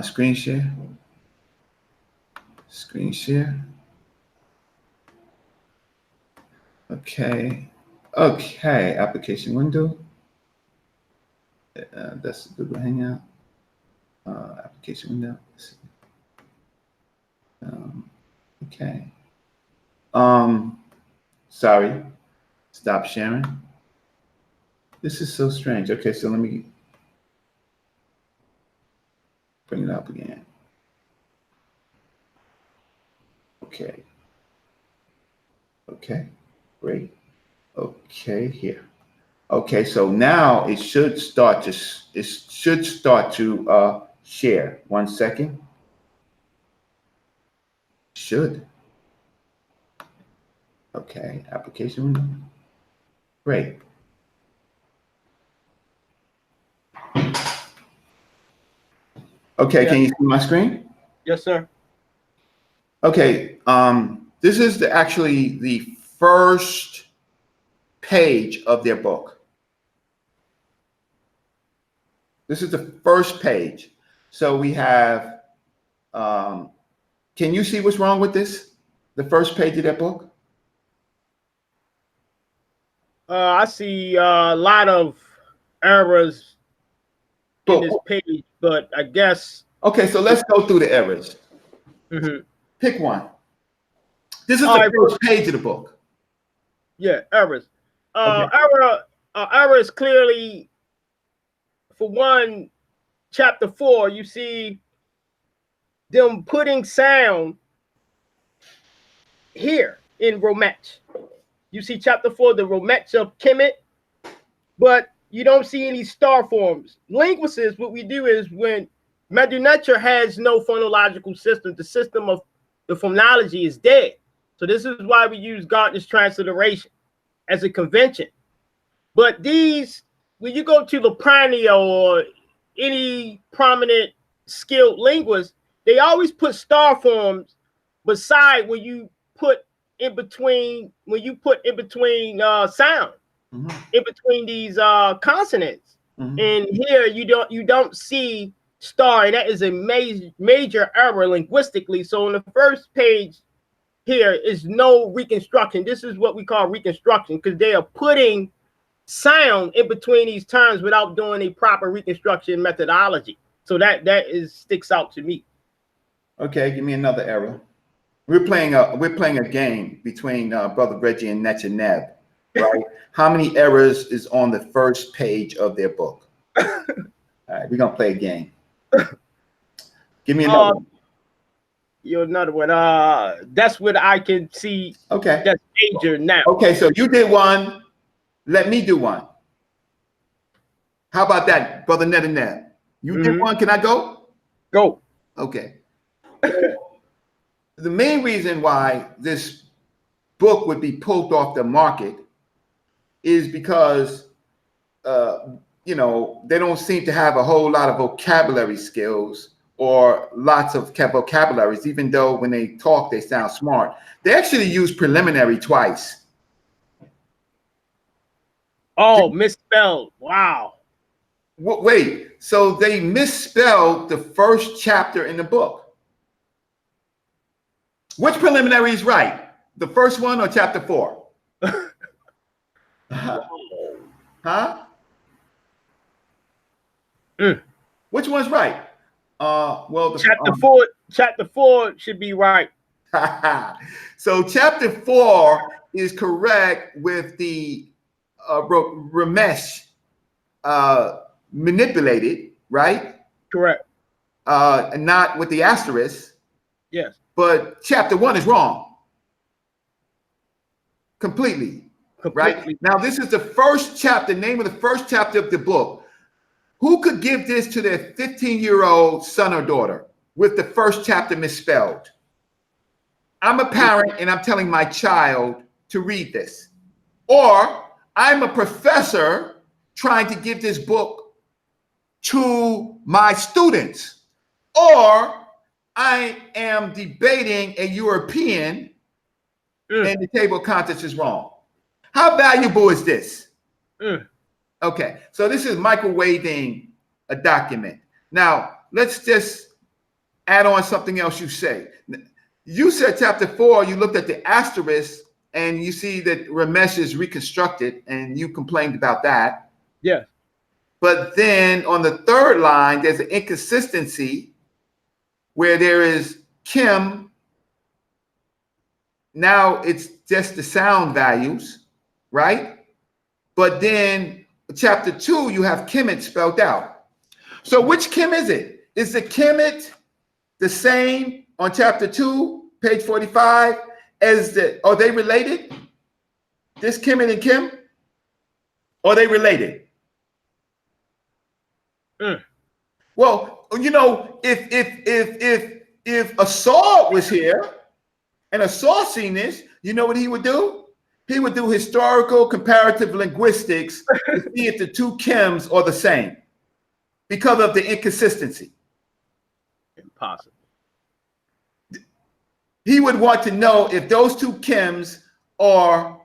Screen share. Screen share. Okay. Okay. Application window. That's Google Hangout. Application window. Okay. Sorry. Stop sharing. This is so strange. Okay, so let me bring it up again. Okay. Okay, great. Okay, here. Okay, so now it should start to share. 1 second. Should. Okay, application window. Great. Okay, yeah. Can you see my screen? Yes, sir. Okay, this is actually the first page of their book. This is the first page. So we have, can you see what's wrong with this? The first page of their book? I see a lot of errors in this page, but I guess. Okay, so let's go through the errors. Mm-hmm. Pick one. This is the first page of the book. Yeah, errors. Okay. Error is clearly, for one, chapter 4, you see them putting sound here in Rometch. You see chapter 4, the Rometch of Kemet, but you don't see any star forms. Linguists, what we do is when Medu Neter has no phonological system, the system of the phonology is dead. So this is why we use Gardner's transliteration as a convention. But these, when you go to Lapania or any prominent skilled linguist, they always put star forms beside when you put in between sound, mm-hmm. in between these consonants. Mm-hmm. And here you don't see star, and that is a major error linguistically. So on the first page here is no reconstruction. This is what we call reconstruction, because they are putting sound in between these terms without doing a proper reconstruction methodology. So that sticks out to me. Okay, give me another error. We're playing a game between Brother Reggie and Neb, right? How many errors is on the first page of their book? All right, we're gonna play a game. Give me another one. You're another one. That's what I can see. Okay. That's major now. Okay, so you did one. Let me do one. How about that, Brother Neb? You did one. Can I go? Go. Okay. The main reason why this book would be pulled off the market is because, you know, they don't seem to have a whole lot of vocabulary skills or lots of vocabularies, even though when they talk, they sound smart. They actually use preliminary twice. Oh, misspelled. Wow. Wait, so they misspelled the first chapter in the book. Which preliminary is right? The first one or chapter 4? Huh? Which one's right? Well, chapter 4 should be right. So chapter 4 is correct with the Ramesh manipulated, right? Correct. And not with the asterisk. Yes. But chapter 1 is wrong. Completely. Right? Now, this is the first chapter, name of the first chapter of the book. Who could give this to their 15-year-old son or daughter with the first chapter misspelled? I'm a parent and I'm telling my child to read this. Or I'm a professor trying to give this book to my students. Or I am debating a European and the table of contents is wrong. How valuable is this? Okay, so this is microwaving a document. Now, let's just add on something else you say. You said chapter 4, you looked at the asterisk and you see that Ramesh is reconstructed and you complained about that. Yes. But then on the third line, there's an inconsistency where there is Kim. Now it's just the sound values, right? But then chapter 2, you have Kemet spelled out. So which Kim is it? Is the Kemet the same on chapter 2, page 45, as the, are they related? This Kemet and Kim? Are they related? Well, you know, if Assault was here and Assault seen this, you know what he would do? He would do historical comparative linguistics to see if the two Kims are the same because of the inconsistency. Impossible. He would want to know if those two Kims are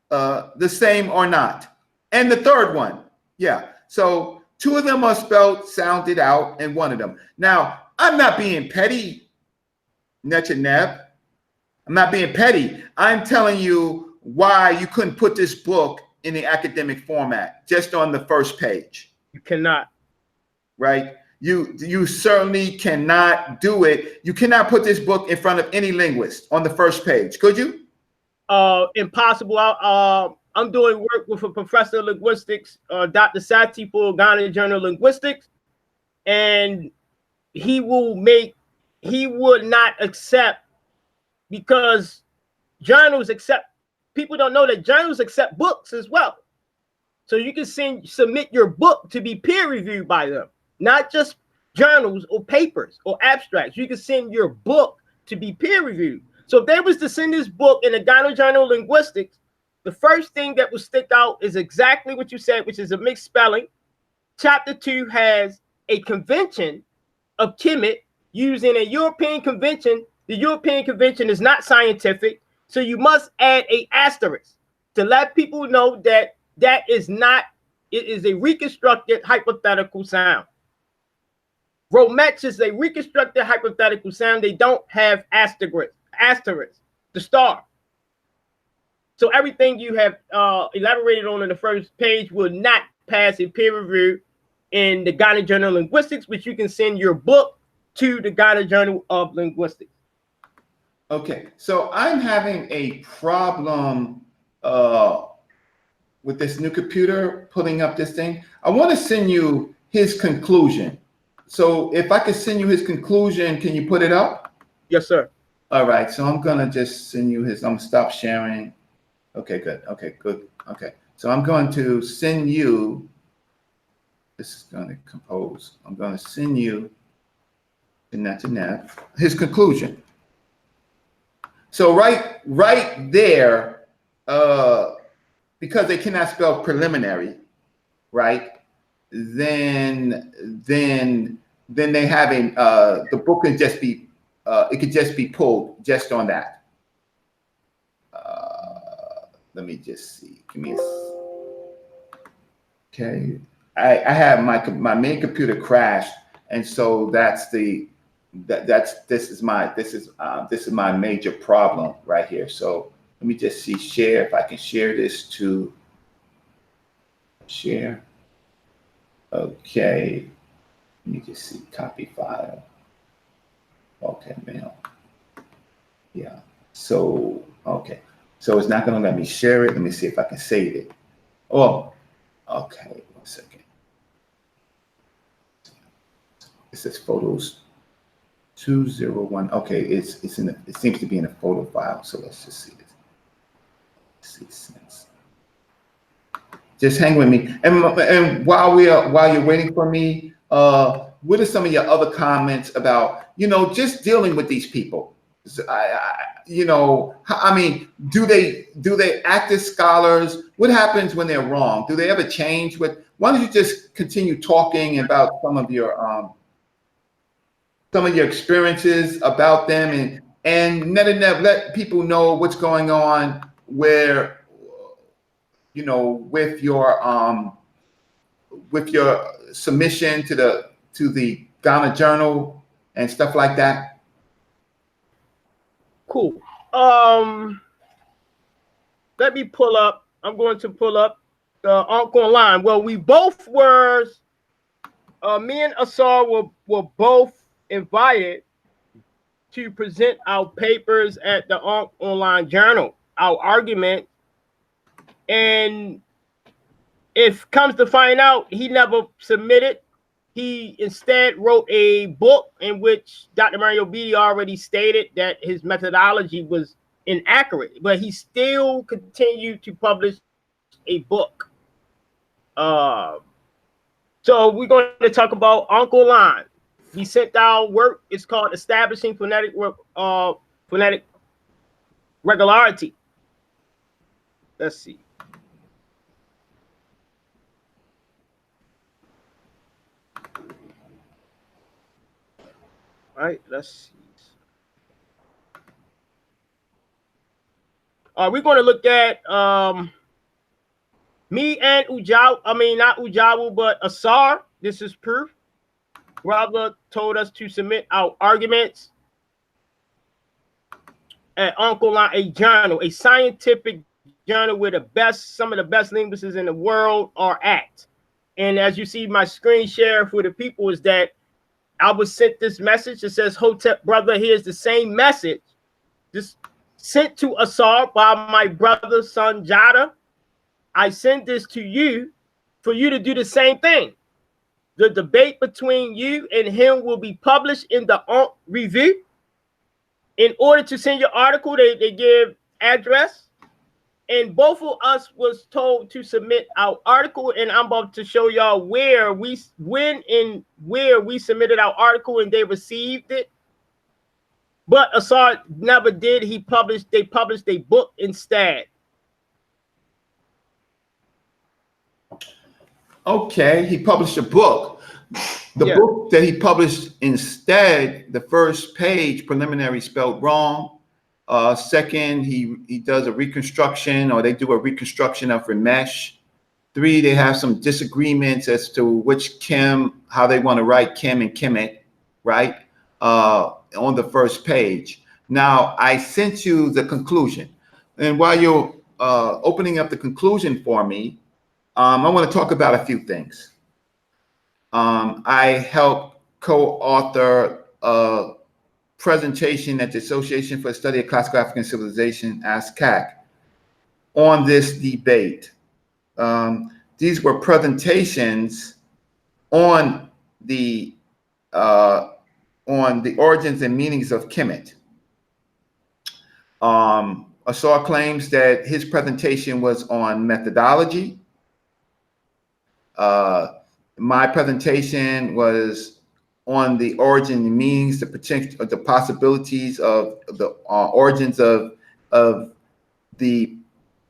the same or not. And the third one, yeah. So 2 of them are spelled, sounded out, and 1 of them. Now, I'm not being petty, Neb. I'm not being petty. I'm telling you why you couldn't put this book in the academic format, just on the first page. You cannot. Right? You certainly cannot do it. You cannot put this book in front of any linguist on the first page. Could you? Impossible. I'm doing work with a professor of linguistics, Dr. Sati for Ghana Journal of Linguistics, and he would not accept, because journals accept, people don't know that journals accept books as well. So you can submit your book to be peer reviewed by them, not just journals or papers or abstracts. You can send your book to be peer reviewed. So if they was to send this book in the Ghana Journal of Linguistics, the first thing that would stick out is exactly what you said, which is a mixed spelling. Chapter 2 has a convention of Kemet using a European convention. The European convention is not scientific, so you must add a asterisk to let people know that that is not, it is a reconstructed hypothetical sound. Rometz is a reconstructed hypothetical sound. They don't have asterisk, the star. So everything you have elaborated on in the first page will not pass a peer review in the Ghana Journal of Linguistics, which you can send your book to the Ghana Journal of Linguistics. Okay, so I'm having a problem with this new computer pulling up this thing. I want to send you his conclusion. So if I could send you his conclusion, can you put it up? Yes, sir. All right, so I'm gonna just send you his, I'm gonna stop sharing. Okay, good, okay, good, okay. So I'm going to send you, this is gonna compose, I'm gonna send you his conclusion. So right there, because they cannot spell preliminary, right? Then they have a the book can just be it could just be pulled just on that. Let me just see. Give me okay. I have my main computer crashed, and so this is my major problem right here. So let me just see, share, if I can share this to share. Okay, let me just see, copy file. Okay, mail. Yeah, so, okay. So it's not gonna let me share it. Let me see if I can save it. Oh, okay, 1 second. It says photos 201. Okay, it's in it seems to be in a photo file. So let's just see this. Let's see since. Just hang with me. And while you're waiting for me, what are some of your other comments about, just dealing with these people? I mean, do they act as scholars? What happens when they're wrong? Do they ever change? Why don't you just continue talking about some of your experiences about them, and let people know what's going on where, with your submission to the Ghana Journal and stuff like that. Cool. Let me pull up. I'm going to pull up the Ankh online. Well, we both were. Me and Asar were both invited to present our papers at the Ankh Online Journal, our argument. And if comes to find out, he never submitted. He instead wrote a book in which Dr. Mario Beatty already stated that his methodology was inaccurate, but he still continued to publish a book. So we're going to talk about Ankh Online. He sent out work. It's called Establishing Phonetic Regularity. Let's see. All right, let's see. We're going to look at me and Wudjau. I mean, not Wudjau, but Asar. This is proof. Brother told us to submit our arguments at Ankh Online, a journal, a scientific journal where some of the best linguists in the world are at. And as you see, my screen share for the people is that I was sent this message. It says, Hotep brother, here's the same message. Just sent to Asar by my brother, son Jada. I send this to you for you to do the same thing. The debate between you and him will be published in the Ankh Review. In order to send your article, they give address. And both of us was told to submit our article, and I'm about to show y'all when we submitted our article and they received it. But Asar never did. They published a book instead. Okay, he published a book. The book that he published instead, the first page, preliminary spelled wrong. Second, he does a reconstruction, or they do a reconstruction of Ramesh. 3, they have some disagreements as to which how they want to write Kim and Kemet, right? On the first page. Now, I sent you the conclusion. And while you're opening up the conclusion for me, I want to talk about a few things. I helped co-author presentation at the Association for the Study of Classical African Civilization, ASCAC, on this debate. These were presentations on the origins and meanings of Kemet. Asar claims that his presentation was on methodology. My presentation was on the origin and meanings, the potential, the possibilities of the origins of the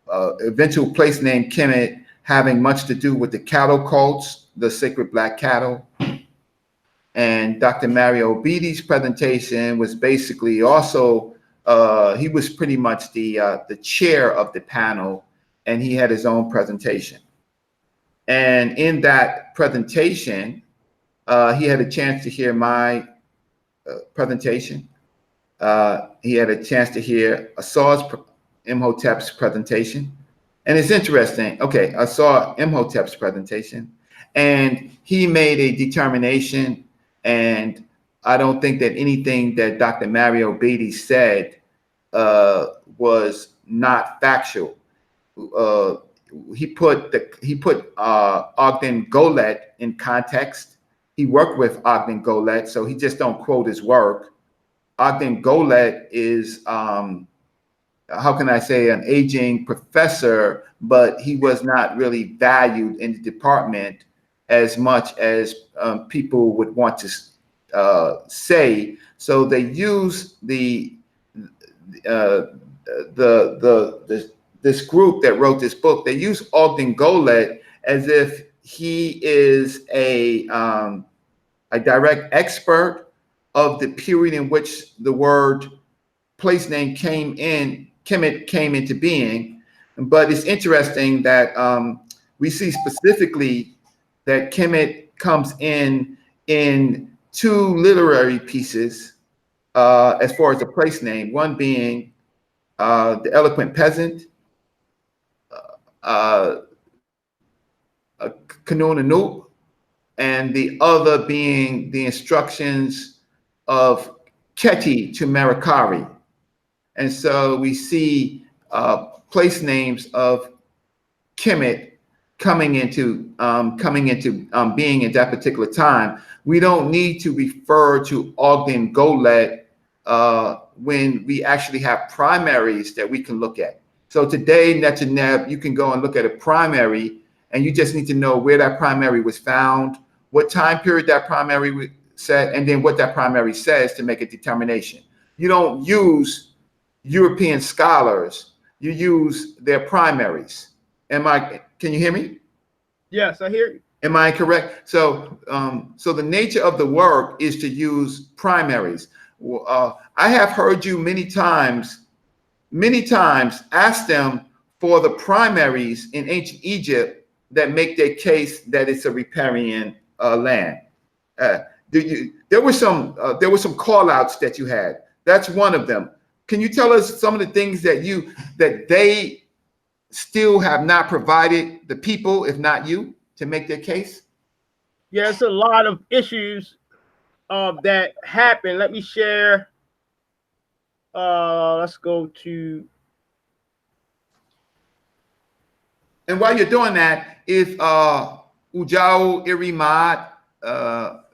eventual place name Kemet having much to do with the cattle cults, the sacred black cattle. And Dr. Mario Beatty's presentation was basically also, he was pretty much the chair of the panel, and he had his own presentation. And in that presentation, he had a chance to hear my presentation. He had a chance to hear Asar's Imhotep's presentation. And it's interesting. Okay, I saw Imhotep's presentation, and he made a determination, and I don't think that anything that Dr. Mario Beatty said was not factual. He put Ogden Golet in context. He worked with Ogden Golet, so he just don't quote his work. Ogden Golet is, how can I say, an aging professor, but he was not really valued in the department as much as people would want to say. So they use this group that wrote this book. They use Ogden Golet as if he is a direct expert of the period in which the word place name Kemet came into being. But it's interesting that we see specifically that Kemet comes in two literary pieces as far as the place name, one being The Eloquent Peasant, Kanun Anoop, and the other being the instructions of Keti to Merikari. And so we see place names of Kemet coming into being at that particular time. We don't need to refer to Ogden Golet when we actually have primaries that we can look at. So today, Netaneb, you can go and look at a primary, and you just need to know where that primary was found, what time period that primary said, and then what that primary says to make a determination. You don't use European scholars, you use their primaries. Can you hear me? Yes, I hear you. Am I correct? So, so the nature of the work is to use primaries. I have heard you many times ask them for the primaries in ancient Egypt that make their case that it's a riparian land. There were some call outs that you had. That's one of them. Can you tell us some of the things that they still have not provided the people, if not you, to make their case? Yeah, it's a lot of issues that happen. Let me share. Let's go to. And while you're doing that, if Wudjau Iry Maat,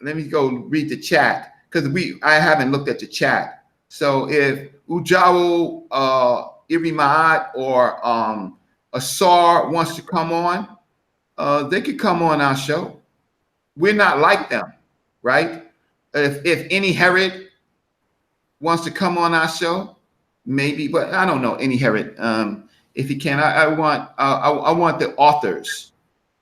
let me go read the chat because I haven't looked at the chat. So if Wudjau Iry Maat or Asar wants to come on, they could come on our show. We're not like them, right? If any Herod wants to come on our show, maybe, but I don't know any Herod. If he can, I want the authors.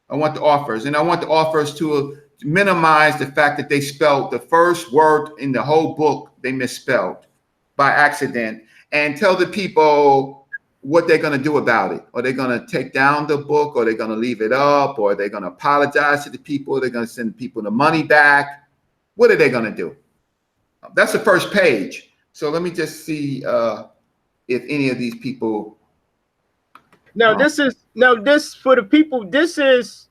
I want the authors, and I want the authors to minimize the fact that they spelled the first word in the whole book they misspelled by accident, and tell the people what they're going to do about it. Are they going to take down the book, or are they going to leave it up, or are they going to apologize to the people? They're going to send people the money back. What are they going to do? That's the first page. So let me just see if any of these people. Now this for the people. This is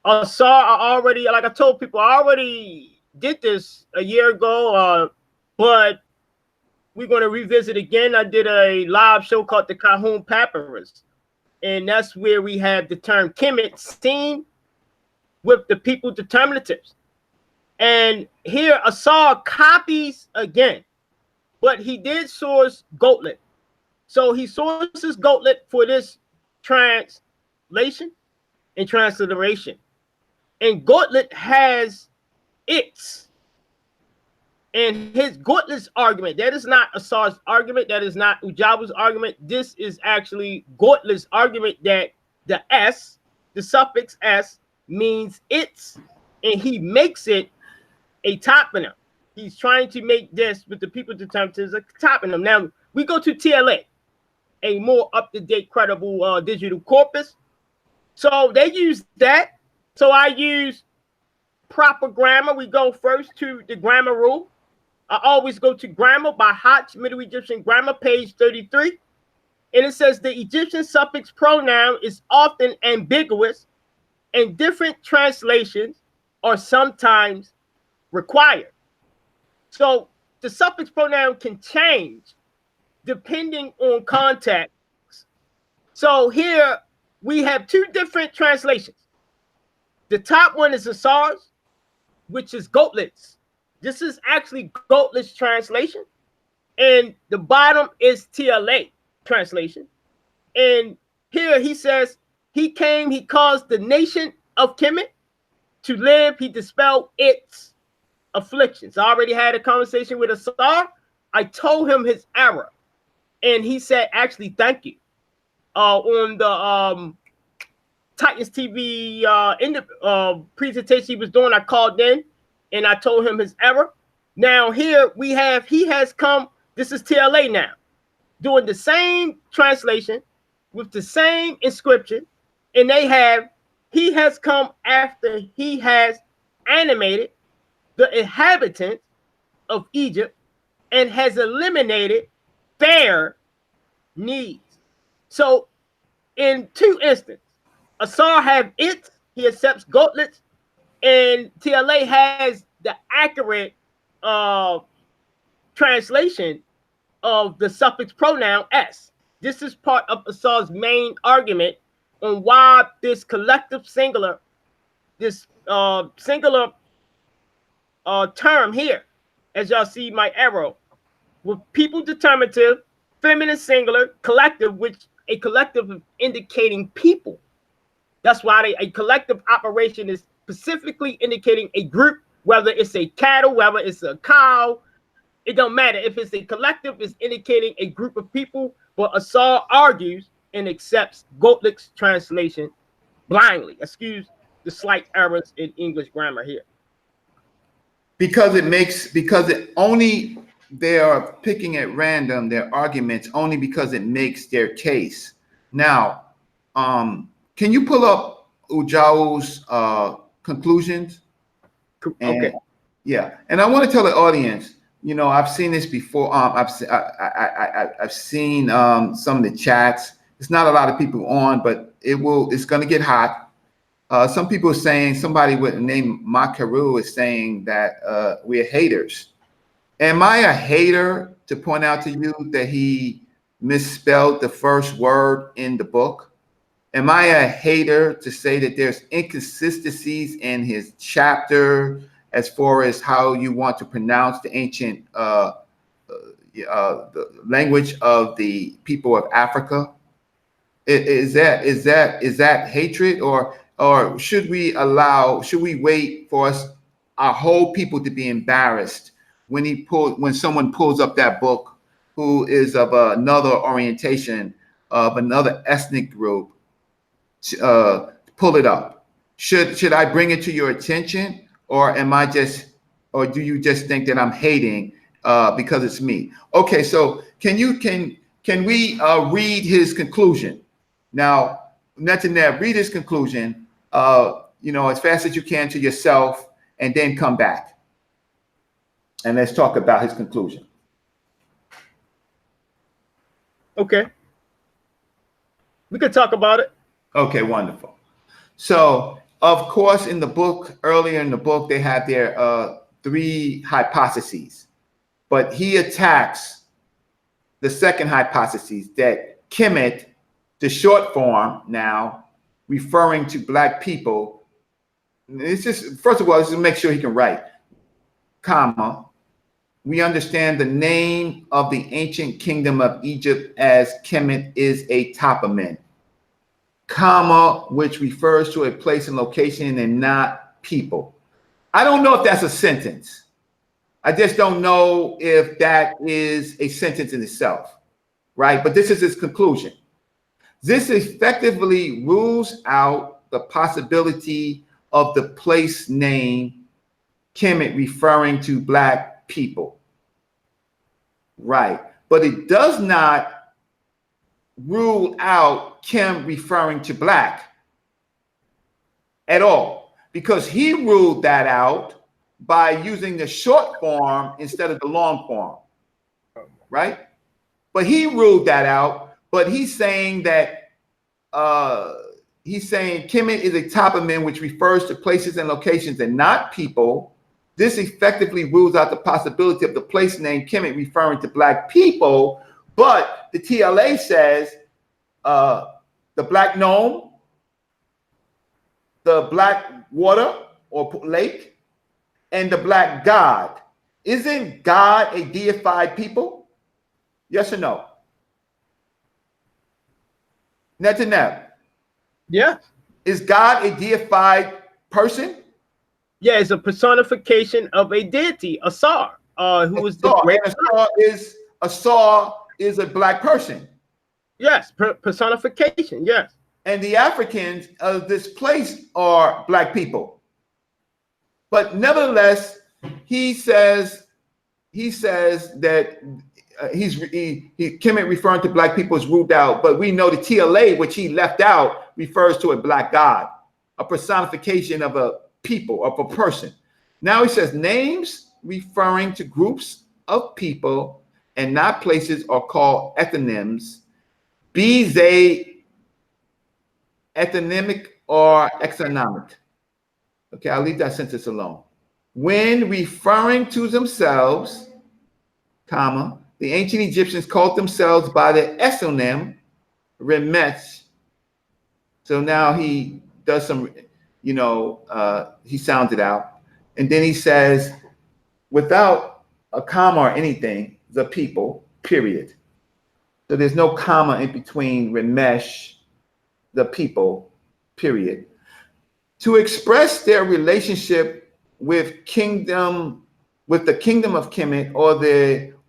Asar. Like I told people, I already did this a year ago, but we're going to revisit again. I did a live show called the Hwt Papyrus, and that's where we have the term Kemet seen with the people determinatives. And here Asar copies again, but he did source Gottlieb. So he sources Gottlieb for this translation and transliteration. And Gottlieb has its. And his Gottlieb's argument, that is not Asar's argument, that is not Wudjau's argument. This is actually Gottlieb's argument that the S, the suffix S, means its, and he makes it a toponym. He's trying to make this with the people determinatives a toponym. Now, we go to TLA, a more up-to-date, credible digital corpus. So they use that. So I use proper grammar. We go first to the grammar rule. I always go to grammar by Hwt, Middle Egyptian Grammar, page 33. And it says the Egyptian suffix pronoun is often ambiguous and different translations are sometimes required. So the suffix pronoun can change depending on context. So here we have two different translations. The top one is Asar's, which is Gottlieb's. This is actually Gottlieb's translation. And the bottom is TLA translation. And here he says, he came, he caused the nation of Kemet to live, he dispelled its afflictions. I already had a conversation with Asar. I told him his error. And he said, actually, thank you. On the Titans TV in the presentation he was doing, I called in and I told him his error. Now here we have, he has come, this is TLA now, doing the same translation with the same inscription, and they have, he has come after he has animated the inhabitants of Egypt and has eliminated their needs. So in two instances, Asar have it, he accepts Gottlieb's, and TLA has the accurate translation of the suffix pronoun s. This is part of Asar's main argument on why this collective singular, this singular term here, as y'all see my arrow, with people determinative, feminine singular, collective, which a collective is indicating people. That's why a collective operation is specifically indicating a group, whether it's a cattle, whether it's a cow, it don't matter. If it's a collective, it's indicating a group of people. But Asar argues and accepts Gottlieb's translation blindly. Excuse the slight errors in English grammar here. Because they are picking at random their arguments only because it makes their case. Now, can you pull up Wudjau's conclusions? Okay. Yeah, and I want to tell the audience, you know, I've seen this before. I've seen some of the chats. It's not a lot of people on, but it's going to get hot. Some people are saying, somebody with the name Makaru is saying that we're haters. Am I a hater to point out to you that he misspelled the first word in the book? Am I a hater to say that there's inconsistencies in his chapter as far as how you want to pronounce the ancient the language of the people of Africa? Is that hatred, or should we wait for our whole people to be embarrassed when someone pulls up that book who is of another orientation, of another ethnic group? Pull it up. Should I bring it to your attention, or do you just think that I'm hating because it's me? Okay, so can we read his conclusion? Now, Netanyahu, read his conclusion, as fast as you can to yourself, and then come back. And let's talk about his conclusion. Okay. We could talk about it. Okay, wonderful. So, of course, earlier in the book, they had their three hypotheses, but he attacks the second hypothesis that Kemet, the short form now, referring to Black people. It's just, first of all, let's just make sure he can write, comma, we understand the name of the ancient kingdom of Egypt as Kemet is a toponym, comma, which refers to a place and location and not people. I don't know if that's a sentence. I just don't know if that is a sentence in itself, right? But this is his conclusion. This effectively rules out the possibility of the place name Kemet referring to Black people, right? But it does not rule out Kem referring to Black at all, because he ruled that out by using the short form instead of the long form, right? But he ruled that out, but he's saying that Kemet is a toponym which refers to places and locations and not people. This effectively rules out the possibility of the place name Kemet referring to Black people, but the TLA says the Black Nome, the Black Water or Lake, and the Black God. Isn't God a deified people? Yes or no? Netanyahu. Yeah. Is God a deified person? Yeah, it's a personification of a deity, Asar, who was the great. Asar is a Black person. Yes, personification, yes. And the Africans of this place are Black people. But nevertheless, he says that Kemet referring to Black people is ruled out, but we know the TLA, which he left out, refers to a Black God, a personification of a people, of a person. Now he says names referring to groups of people and not places are called ethonyms, be they ethonymic or exonymic. Okay, I'll leave that sentence alone. When referring to themselves, comma, the ancient Egyptians called themselves by the esonym Remetz. So now he does some, he sounds it out. And then he says, without a comma or anything, the people, period. So there's no comma in between Remesh, the people, period. To express their relationship with the kingdom of Kemet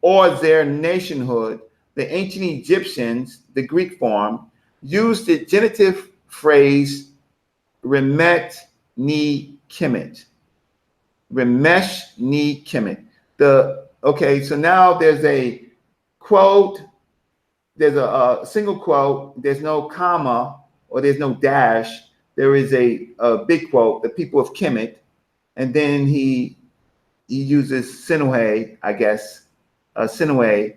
or their nationhood, the ancient Egyptians, the Greek form, used the genitive phrase Remet ni Kemet. Remesh ni Kemet. Okay, so now there's a quote, there's a single quote, there's no comma or there's no dash. There is a big quote, the people of Kemet, and then he uses Sinuhe, I guess, Sinuhe,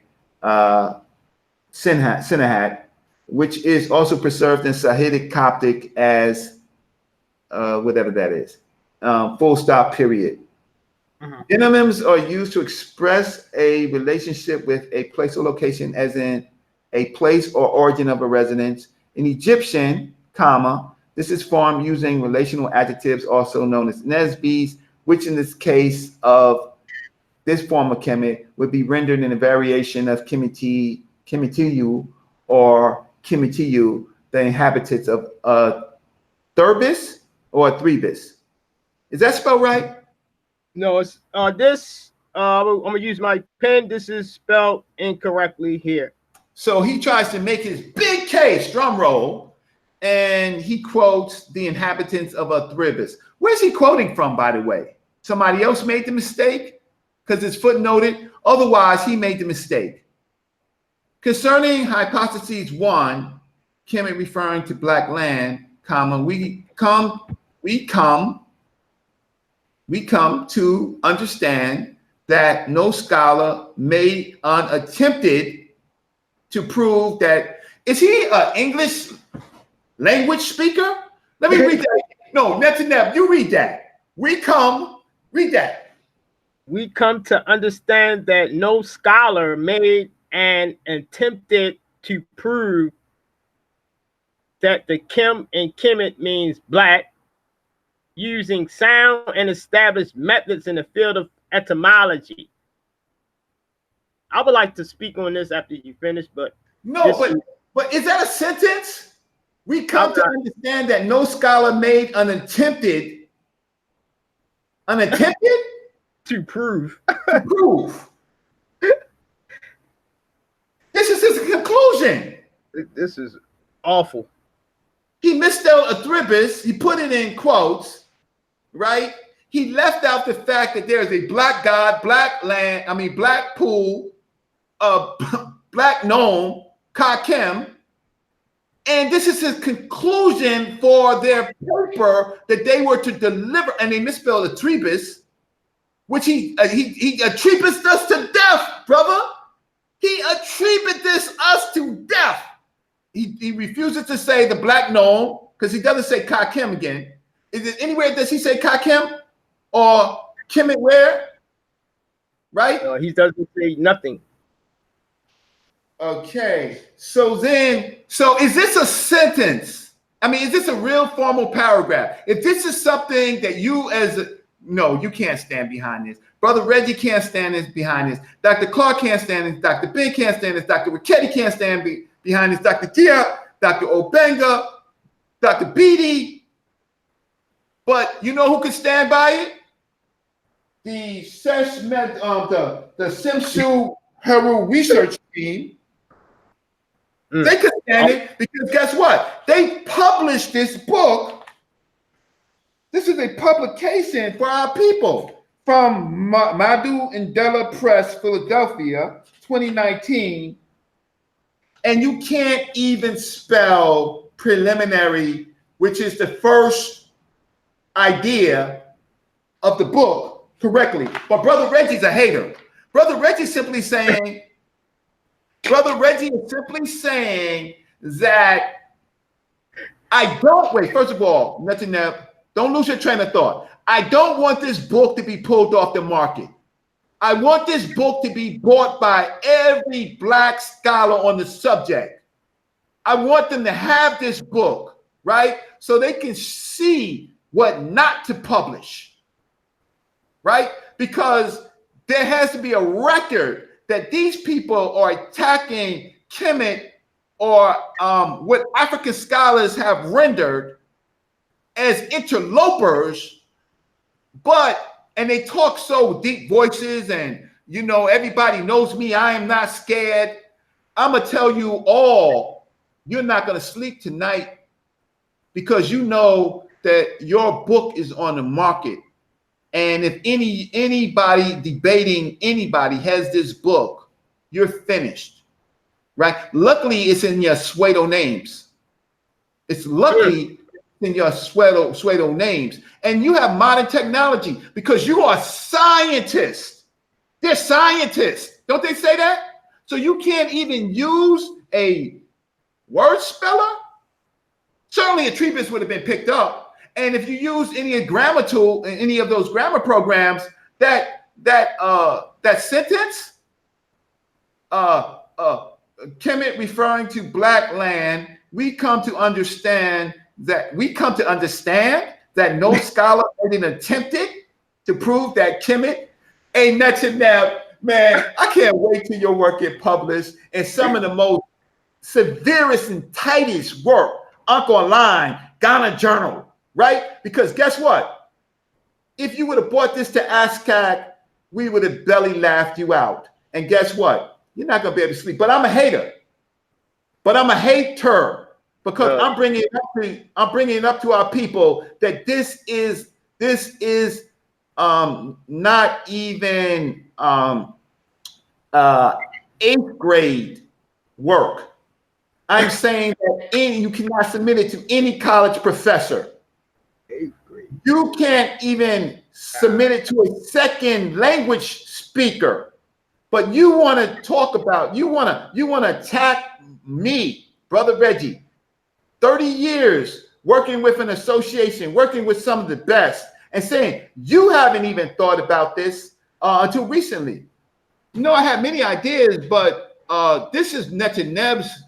Sinahat, which is also preserved in Sahidic Coptic as whatever that is, full stop, period. Synonyms are used to express a relationship with a place or location, as in a place or origin of a residence. In Egyptian, comma, this is formed using relational adjectives, also known as nesbis, which in this case of this form of Kemet would be rendered in a variation of kmtjw or kmtju, the inhabitants of Athribis or Athribis. Is that spelled right? No, it's this. I'm gonna use my pen. This is spelled incorrectly here. So he tries to make his big case, drum roll, and he quotes the inhabitants of Athribis. Where's he quoting from, by the way? Somebody else made the mistake? Because it's footnoted. Otherwise, he made the mistake. Concerning hypothesis 1, Kemet referring to Black land, comma, we come to understand that no scholar made unattempted to prove that. Is he an English language speaker? Let me read that. No, Netanyahu, you read that. Read that. we come to understand that no scholar made and attempted to prove that the Kem in Kemet means black, using sound and established methods in the field of etymology. I would like to speak on this after you finish, but no, but is that a sentence? We come to understand that no scholar made unattempted to prove. This is his conclusion. This is awful. He misspelled Athribis. He put it in quotes, right? He left out the fact that there is a black god, black land, black pool, black gnome, Kakem. And this is his conclusion for their paper that they were to deliver, and they misspelled Athribis, which he attributes us to death, brother. He attributed us to death. He refuses to say the black gnome because he doesn't say Kakem again. Is it anywhere does he say Kakem or Kemet where? Right? He doesn't say nothing. Okay, so is this a sentence? Is this a real formal paragraph? If this is something that you you can't stand behind this. Brother Reggie can't stand behind this. Dr. Clark can't stand this. Dr. Ben can't stand this. Dr. Richetti can't stand behind this. Dr. Dia, Dr. Obenga, Dr. Beatty. But you know who can stand by it? The Simshu Heru research team. They could stand it because guess what? They published this book. This is a publication for our people from Madhu and Della Press, Philadelphia, 2019. And you can't even spell preliminary, which is the first idea of the book, correctly. But Brother Reggie's a hater. Brother Reggie is simply saying that first of all, don't lose your train of thought. I don't want this book to be pulled off the market. I want this book to be bought by every black scholar on the subject. I want them to have this book, right? So they can see what not to publish, right? Because there has to be a record that these people are attacking Kemet or what African scholars have rendered as interlopers, and they talk so deep voices and, everybody knows me, I am not scared. I'm going to tell you all, you're not going to sleep tonight because you know that your book is on the market. And if anybody debating anybody has this book, you're finished, right? Luckily, it's in your pseudo names. It's lucky in your pseudo names. And you have modern technology because you are scientists. They're scientists. Don't they say that? So you can't even use a word speller? Certainly Athribis would have been picked up. And if you use any grammar tool in any of those grammar programs, that sentence, Kemet referring to black land, we come to understand that no scholar even attempted to prove that Kemet ain't nothing. Now, man, I can't wait till your work get published and some of the most severest and tightest work, Uncle Online, Ghana Journal, right? Because guess what? If you would have brought this to ASCAC, we would have belly laughed you out. And guess what? You're not going to be able to sleep. But I'm a hater. Because I'm bringing it up to our people that this is not even 8th grade work. I'm saying that you cannot submit it to any college professor. 8th grade. You can't even submit it to a second language speaker. But you want to talk about, you want to attack me, Brother Reggie. 30 years working with an association, working with some of the best, and saying, you haven't even thought about this. until recently. I had many ideas, but this is Netanyahu's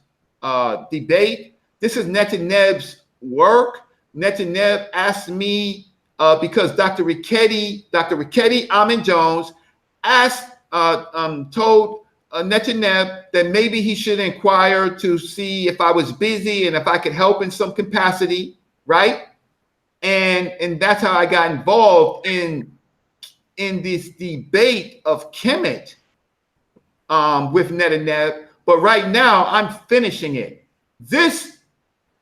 debate. This is Netanyahu's work. Netanyahu asked me because Dr. Ricchetti Amin Jones told Netanyahu that maybe he should inquire to see if I was busy and if I could help in some capacity, right? And that's how I got involved in this debate of Kemet with Netanyahu. But right now I'm finishing it. This,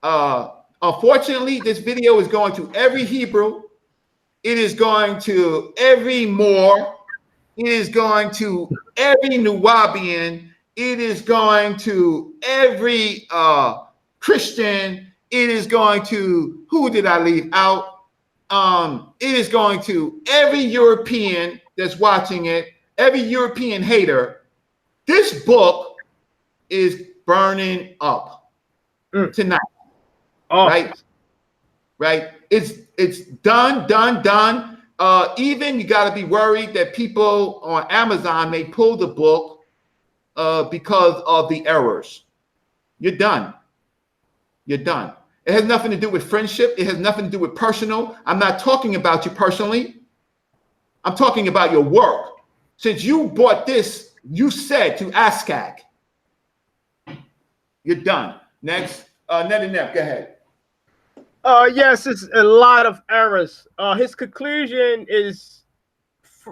unfortunately, this video is going to every Hebrew. It is going to every Moor. It is going to every Nuwabian. It is going to every Christian. It is going to, who did I leave out? It is going to every European that's watching it, every European hater. This book is burning up tonight. Right? It's done. Even you got to be worried that people on Amazon may pull the book because of the errors. You're done. You're done. It has nothing to do with friendship. It has nothing to do with personal. I'm not talking about you personally. I'm talking about your work. Since you bought this, you said to ASCAC. You're done. Next, Netanyahu, go ahead. Yes, it's a lot of errors. His conclusion is,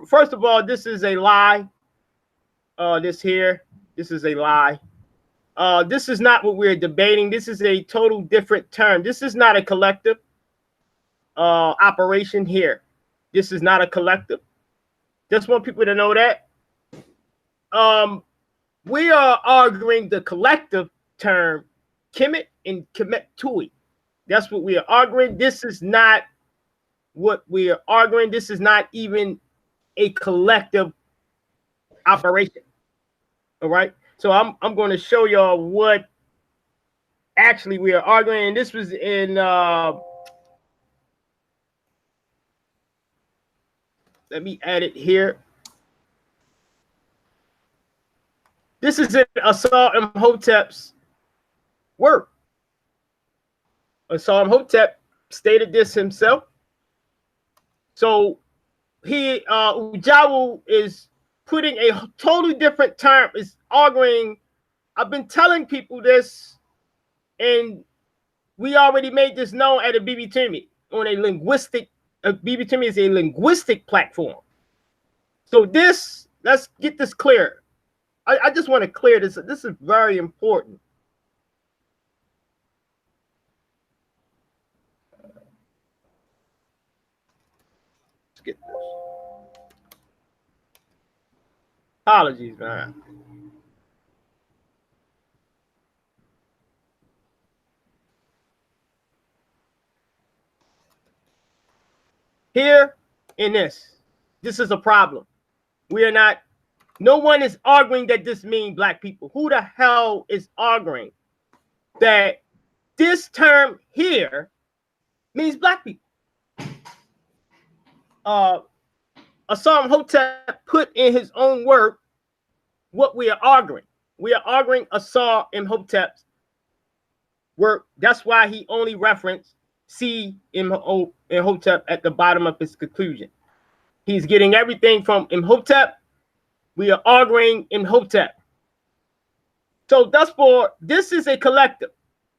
first of all, this is a lie. This is a lie. This is not what we're debating. This is a total different term. This is not a collective operation here. This is not a collective. Just want people to know that. We are arguing the collective term Kemet and kmtjw. That's what we are arguing. This is not what we are arguing. This is not even a collective operation. All right. So I'm going to show y'all what actually we are arguing. And this was in let me add it here. This is in Imhotep's work. Imhotep stated this himself. So he Wudjau is putting a totally different term, is arguing. I've been telling people this, and we already made this known at a BB on a linguistic. BB is a linguistic platform. So this, let's get this clear. I just want to clear this. This is very important. Let's get this. Apologies, man. Here in this is a problem. We are not, no one is arguing that this means black people. Who the hell is arguing that this term here means black people? Imhotep put in his own work what we are arguing. We are arguing Imhotep's work. That's why he only referenced Imhotep at the bottom of his conclusion. He's getting everything from Imhotep. We are arguing Imhotep. So thus for this is a collective.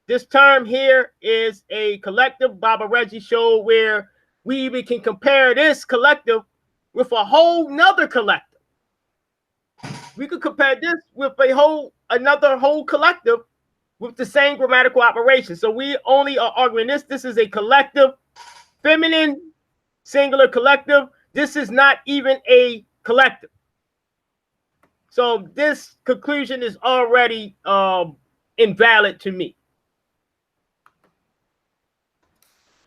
This term here is a collective. Brother Reggie showed where we even can compare this collective with a whole nother collective. We could compare this with another whole collective with the same grammatical operation. So we only are arguing this. This is a collective, feminine, singular collective. This is not even a collective. So this conclusion is already invalid to me.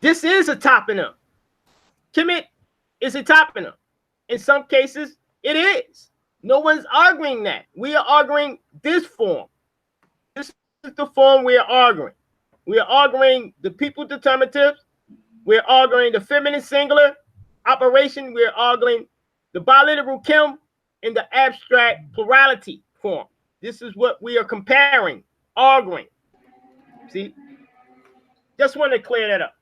This is a toponym. Kemet is a toponym. In some cases, it is. No one's arguing that. We are arguing this form. This is the form we are arguing. We are arguing the people determinatives. We're arguing the feminine singular operation. We're arguing the biliteral kim in the abstract plurality form. This is what we are comparing, arguing. See? Just want to clear that up.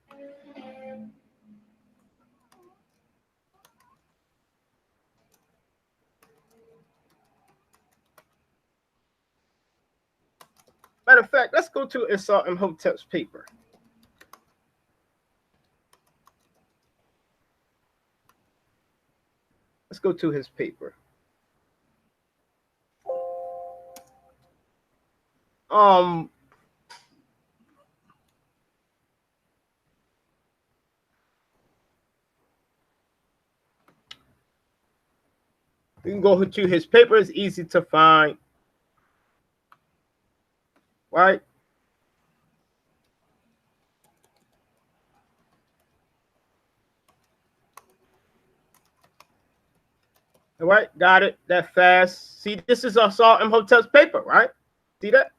Matter of fact, let's go to Imhotep's paper. Let's go to his paper. We can go to his paper. It's easy to find. Right? All right, got it. That fast. See, this is also Imhotep's paper, right? See that?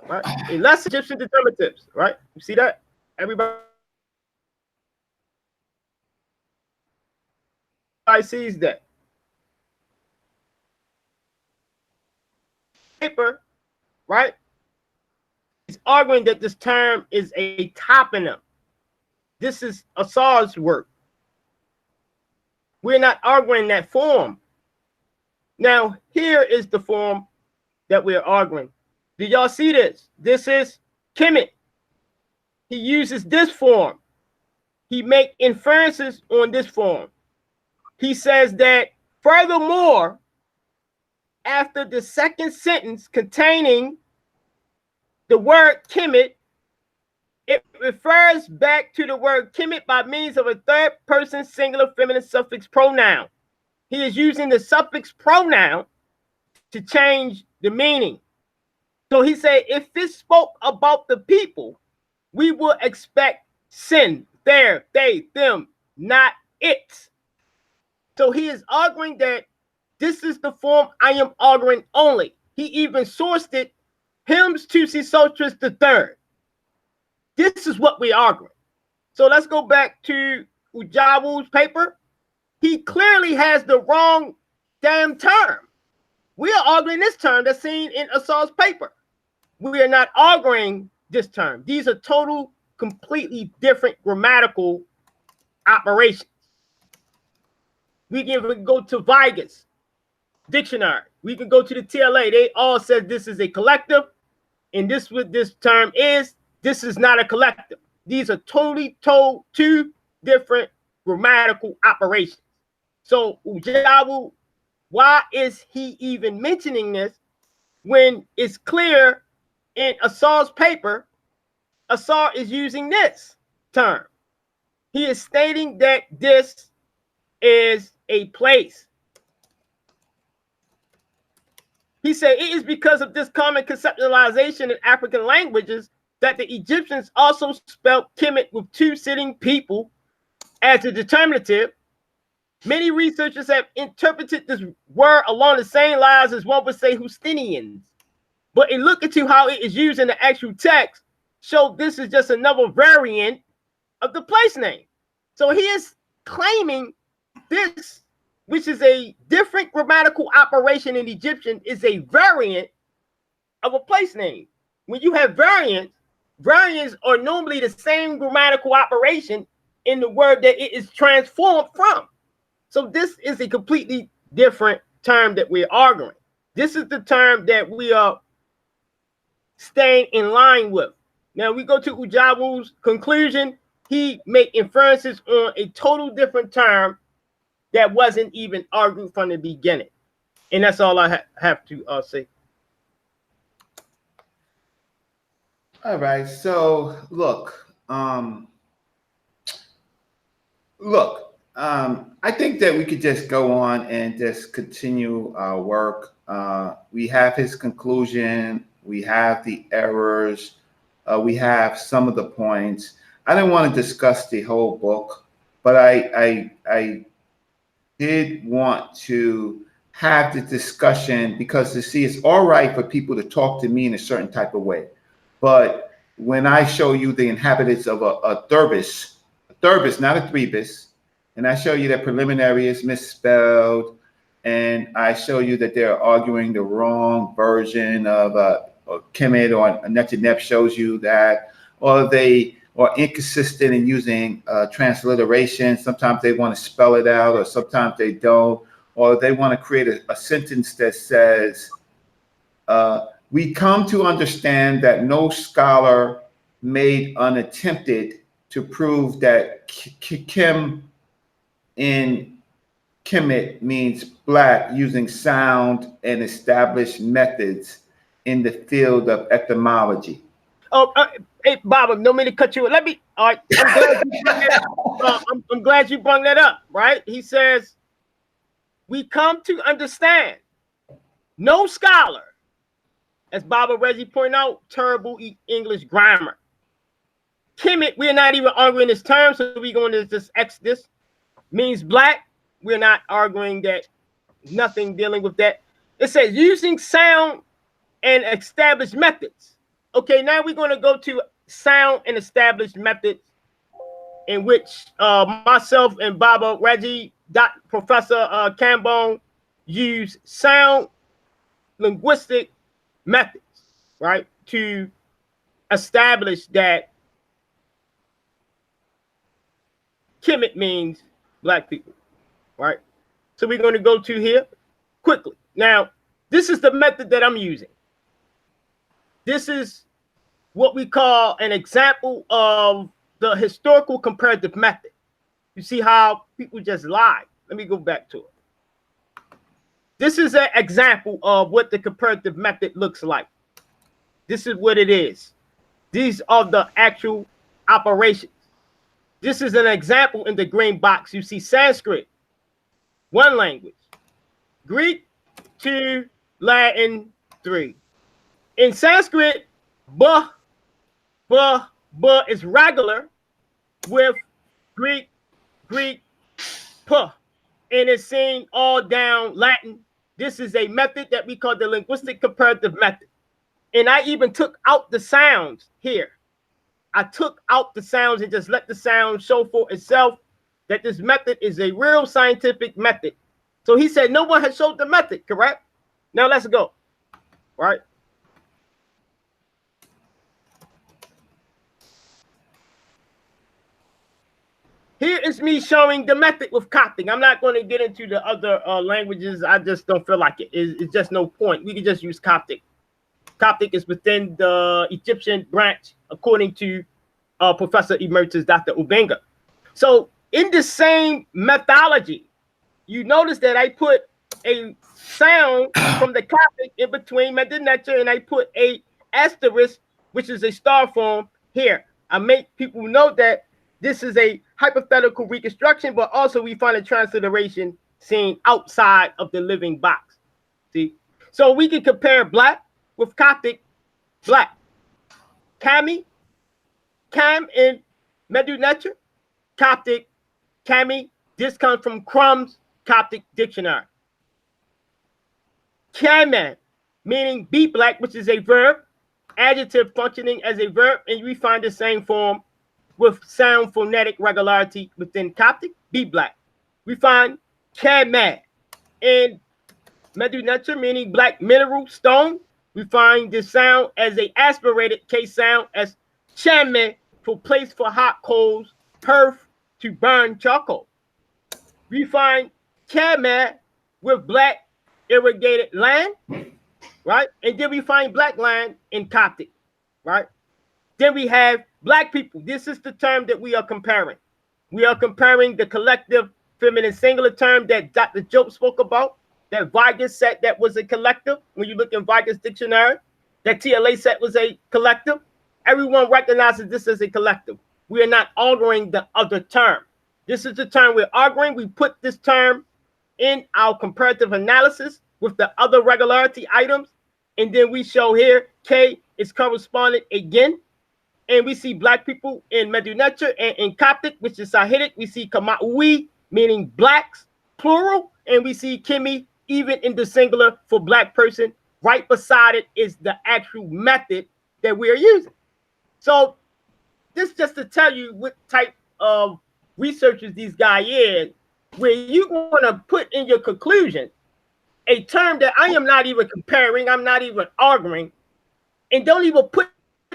Right? In less Egyptian determinatives, right? You see that? Everybody sees that. Paper, right? He's arguing that this term is a toponym. This is Asar's work. We're not arguing that form. Now, here is the form that we're arguing. Did y'all see this? This is Kemet. He uses this form. He makes inferences on this form. He says that, furthermore, after the second sentence containing the word Kemet, it refers back to the word Kemet by means of a third person singular feminine suffix pronoun. He is using the suffix pronoun to change the meaning. So he said, if this spoke about the people, we will expect sin, there, they, them, not it. So he is arguing that this is the form I am arguing only. He even sourced it, hymns to Sesostris III. This is what we're arguing. So let's go back to Wudjau's paper. He clearly has the wrong damn term. We are arguing this term that's seen in Asar's paper. We are not arguing this term. These are total, completely different grammatical operations. We can go to Vigus dictionary. We can go to the TLA. They all said this is a collective, and this what this term is. This is not a collective. These are totally two different grammatical operations. So Wudjau, why is he even mentioning this when it's clear in Asar's paper, Asar is using this term? He is stating that this is a place. He said it is because of this common conceptualization in African languages that the Egyptians also spelled Kemet with two sitting people as a determinative. Many researchers have interpreted this word along the same lines as one would say Houstinians. But in looking to how it is used in the actual text, show this is just another variant of the place name. So he is claiming this, which is a different grammatical operation in Egyptian, is a variant of a place name. When you have variants are normally the same grammatical operation in the word that it is transformed from. So this is a completely different term that we're arguing. This is the term that we are staying in line with. Now we go to Wudjau's conclusion. He made inferences on a total different term that wasn't even argued from the beginning. And that's all I have to say. All right. So look, I think that we could just go on and just continue our work. We have his conclusion. We have the errors. We have some of the points. I didn't want to discuss the whole book, but I did want to have the discussion because, you see, it's all right for people to talk to me in a certain type of way. But when I show you the inhabitants of a Athribis, not Athribis, and I show you that preliminary is misspelled, and I show you that they're arguing the wrong version of Kemet, or Netanep shows you that, or they are inconsistent in using transliteration. Sometimes they want to spell it out, or sometimes they don't, or they want to create a sentence that says, we come to understand that no scholar made unattempted to prove that Kim in Kemet means black using sound and established methods in the field of etymology. Oh, hey, Bob, no mean to cut you. Let me. All right, I'm glad you brought that up. Right? He says, we come to understand no scholar, as Brother Reggie pointed out, terrible English grammar. Kemet, we're not even arguing this term, so we're going to just X this. Means black. We're not arguing that. Nothing dealing with that. It says using sound and established methods. Okay, now we're going to go to sound and established methods, in which myself and Brother Reggie, Professor Cambone, use sound linguistic methods, right, to establish that Kemet means black people, right? So we're going to go to here quickly. Now, this is the method that I'm using. This is what we call an example of the historical comparative method. You see how people just lie. Let me go back to it. This is an example of what the comparative method looks like. This is what it is. These are the actual operations. This is an example in the green box. You see Sanskrit, one language. Greek, 2. Latin, 3. In Sanskrit, ba is regular with Greek, pa. And it's seen all down Latin. This is a method that we call the linguistic comparative method. And I even took out the sounds here. I took out the sounds and just let the sound show for itself that this method is a real scientific method. So he said no one has showed the method, correct? Now let's go, right? Here is me showing the method with Coptic. I'm not going to get into the other languages. I just don't feel like it. It's just no point. We can just use Coptic. Coptic is within the Egyptian branch, according to Professor Emeritus Dr. Ubenga. So in the same methodology, you notice that I put a sound from the Coptic in between Medinetra, and I put a asterisk, which is a star form here. I make people know that this is a hypothetical reconstruction, but also we find a transliteration seen outside of the living box. See? So we can compare black with Coptic, black. Kami, Cam in Medinetra, Coptic, Kami. This comes from Crumb's Coptic Dictionary. Kaman, meaning be black, which is a verb, adjective functioning as a verb, and we find the same form with sound phonetic regularity within Coptic, be black. We find Kaman in Medinetra, meaning black mineral, stone. We find this sound as a aspirated K sound as chaman for place for hot coals, hearth to burn charcoal. We find Kaman with black irrigated land, right? And then we find black land in Coptic, right? Then we have black people. This is the term that we are comparing. We are comparing the collective feminine singular term that Dr. Job spoke about, that Vargas said that was a collective. When you look in Vargas dictionary, that TLA said was a collective. Everyone recognizes this as a collective. We are not arguing the other term. This is the term we're arguing. We put this term in our comparative analysis with the other regularity items. And then we show here K is correspondent again. And we see black people in Medinetra and in Coptic, which is Sahidic. We see Kamaui, meaning blacks, plural. And we see Kimi, even in the singular for black person. Right beside it is the actual method that we are using. So this just to tell you what type of researches these guys in, where you're going to put in your conclusion a term that I am not even comparing, I'm not even arguing, and don't even put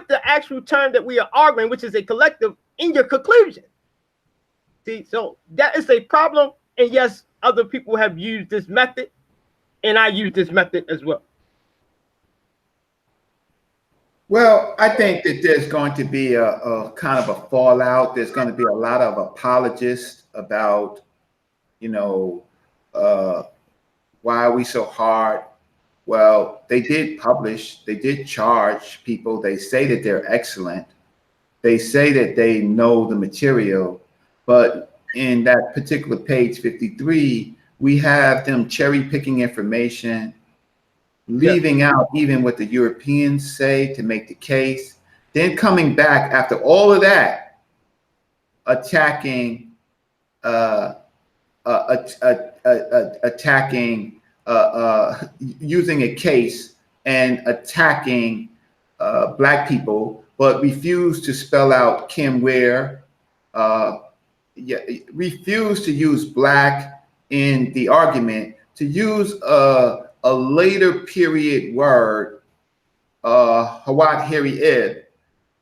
the actual term that we are arguing, which is a collective, in your conclusion. See, so that is a problem. And yes, other people have used this method, and I use this method as well. Well, I think that there's going to be a kind of a fallout. There's going to be a lot of apologists about, you know, why are we so hard? Well, they did publish, they did charge people. They say that they're excellent. They say that they know the material, but in that particular page 53, we have them cherry picking information, leaving out even what the Europeans say to make the case, then coming back after all of that, attacking, using a case and attacking Black people, but refuse to spell out Kim Ware, refuse to use Black in the argument, to use a later period word, Hwt Iry,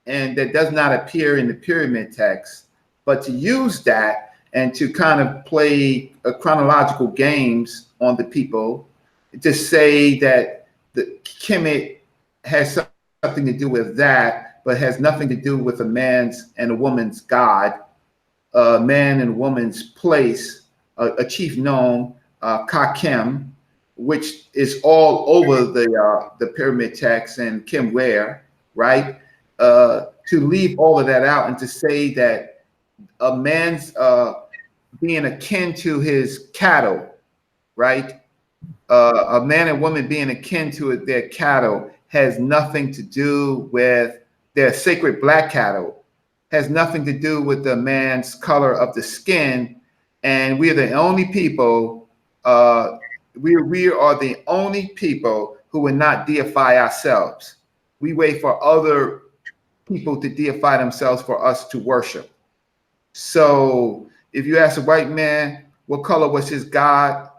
and that does not appear in the pyramid text, but to use that and to kind of play chronological games on the people, to say that the Kemet has something to do with that, but has nothing to do with a man's and a woman's God, a man and a woman's place, a chief known, Kakem, which is all over the pyramid text and Kim Ware, right? To leave all of that out and to say that a man's being akin to his cattle, right? A man and woman being akin to their cattle has nothing to do with their sacred Black cattle, has nothing to do with the man's color of the skin. And we are the only people, we are the only people who will not deify ourselves. We wait for other people to deify themselves for us to worship. So if you ask a white man what color was his God,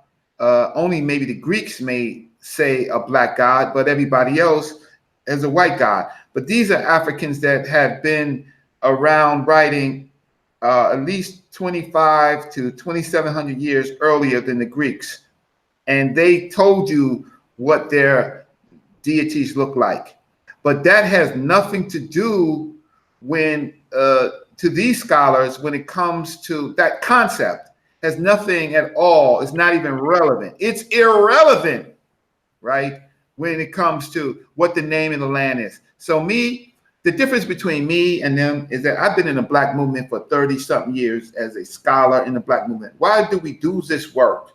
only maybe the Greeks may say a Black God, but everybody else is a white God. But these are Africans that have been around writing at least 25 to 2,700 years earlier than the Greeks. And they told you what their deities look like. But that has nothing to do when, to these scholars, when it comes to that concept, has nothing at all. It's not even relevant. It's irrelevant, right? When it comes to what the name of the land is. So me, the difference between me and them is that I've been in the Black movement for 30-something years as a scholar in the Black movement. Why do we do this work,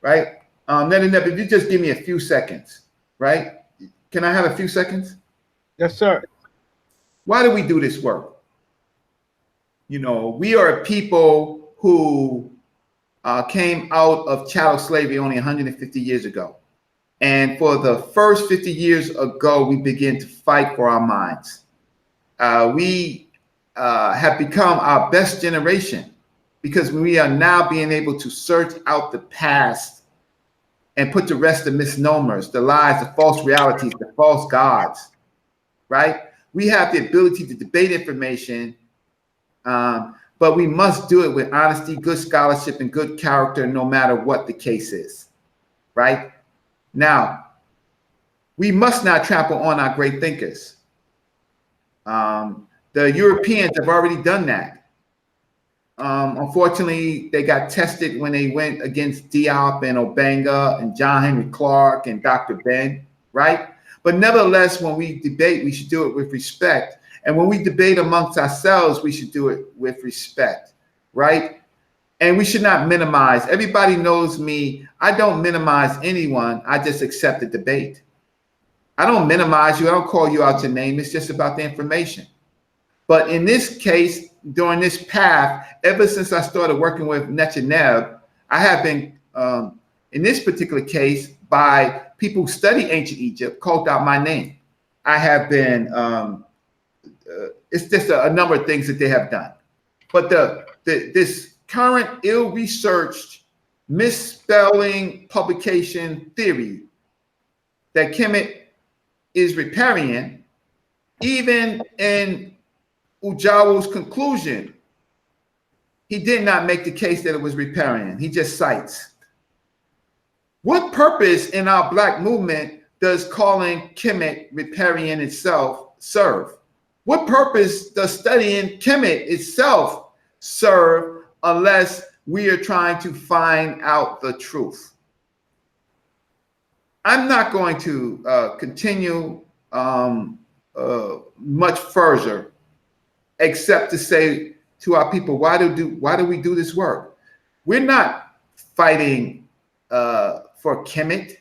right? If you just give me a few seconds, right? Can I have a few seconds? Yes, sir. Why do we do this work? You know, we are people who came out of chattel slavery only 150 years ago. And for the first 50 years ago, we began to fight for our minds. We have become our best generation because we are now being able to search out the past and put to rest the misnomers, the lies, the false realities, the false gods, right? We have the ability to debate information, but we must do it with honesty, good scholarship, and good character, no matter what the case is, right? Now, we must not trample on our great thinkers. The Europeans have already done that. Unfortunately, they got tested when they went against Diop and Obanga and John Henry Clark and Dr. Ben, right? But nevertheless, when we debate, we should do it with respect. And when we debate amongst ourselves, we should do it with respect, right? And we should not minimize. Everybody knows me. I don't minimize anyone. I just accept the debate. I don't minimize you. I don't call you out your name. It's just about the information. But in this case, during this path, ever since I started working with Netanyahu, I have been, in this particular case, by people who study ancient Egypt, called out my name. I have been, it's just a number of things that they have done. But the this current ill-researched misspelling publication theory that Kemet is riparian, even in Wudjau's conclusion, he did not make the case that it was riparian. He just cites. What purpose in our Black movement does calling Kemet riparian itself serve? What purpose does studying Kemet itself serve unless we are trying to find out the truth? I'm not going to continue much further, except to say to our people, why do we do this work? We're not fighting for Kemet.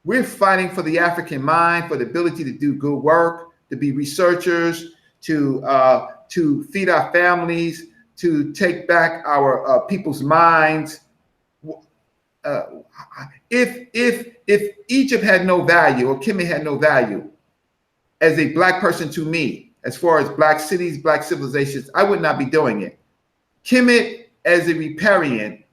We're fighting for the African mind, for the ability to do good work, to be researchers, to feed our families, to take back our people's minds. If Egypt had no value, or Kemet had no value as a Black person to me, as far as Black cities, Black civilizations, I would not be doing it. Kemet as a riparian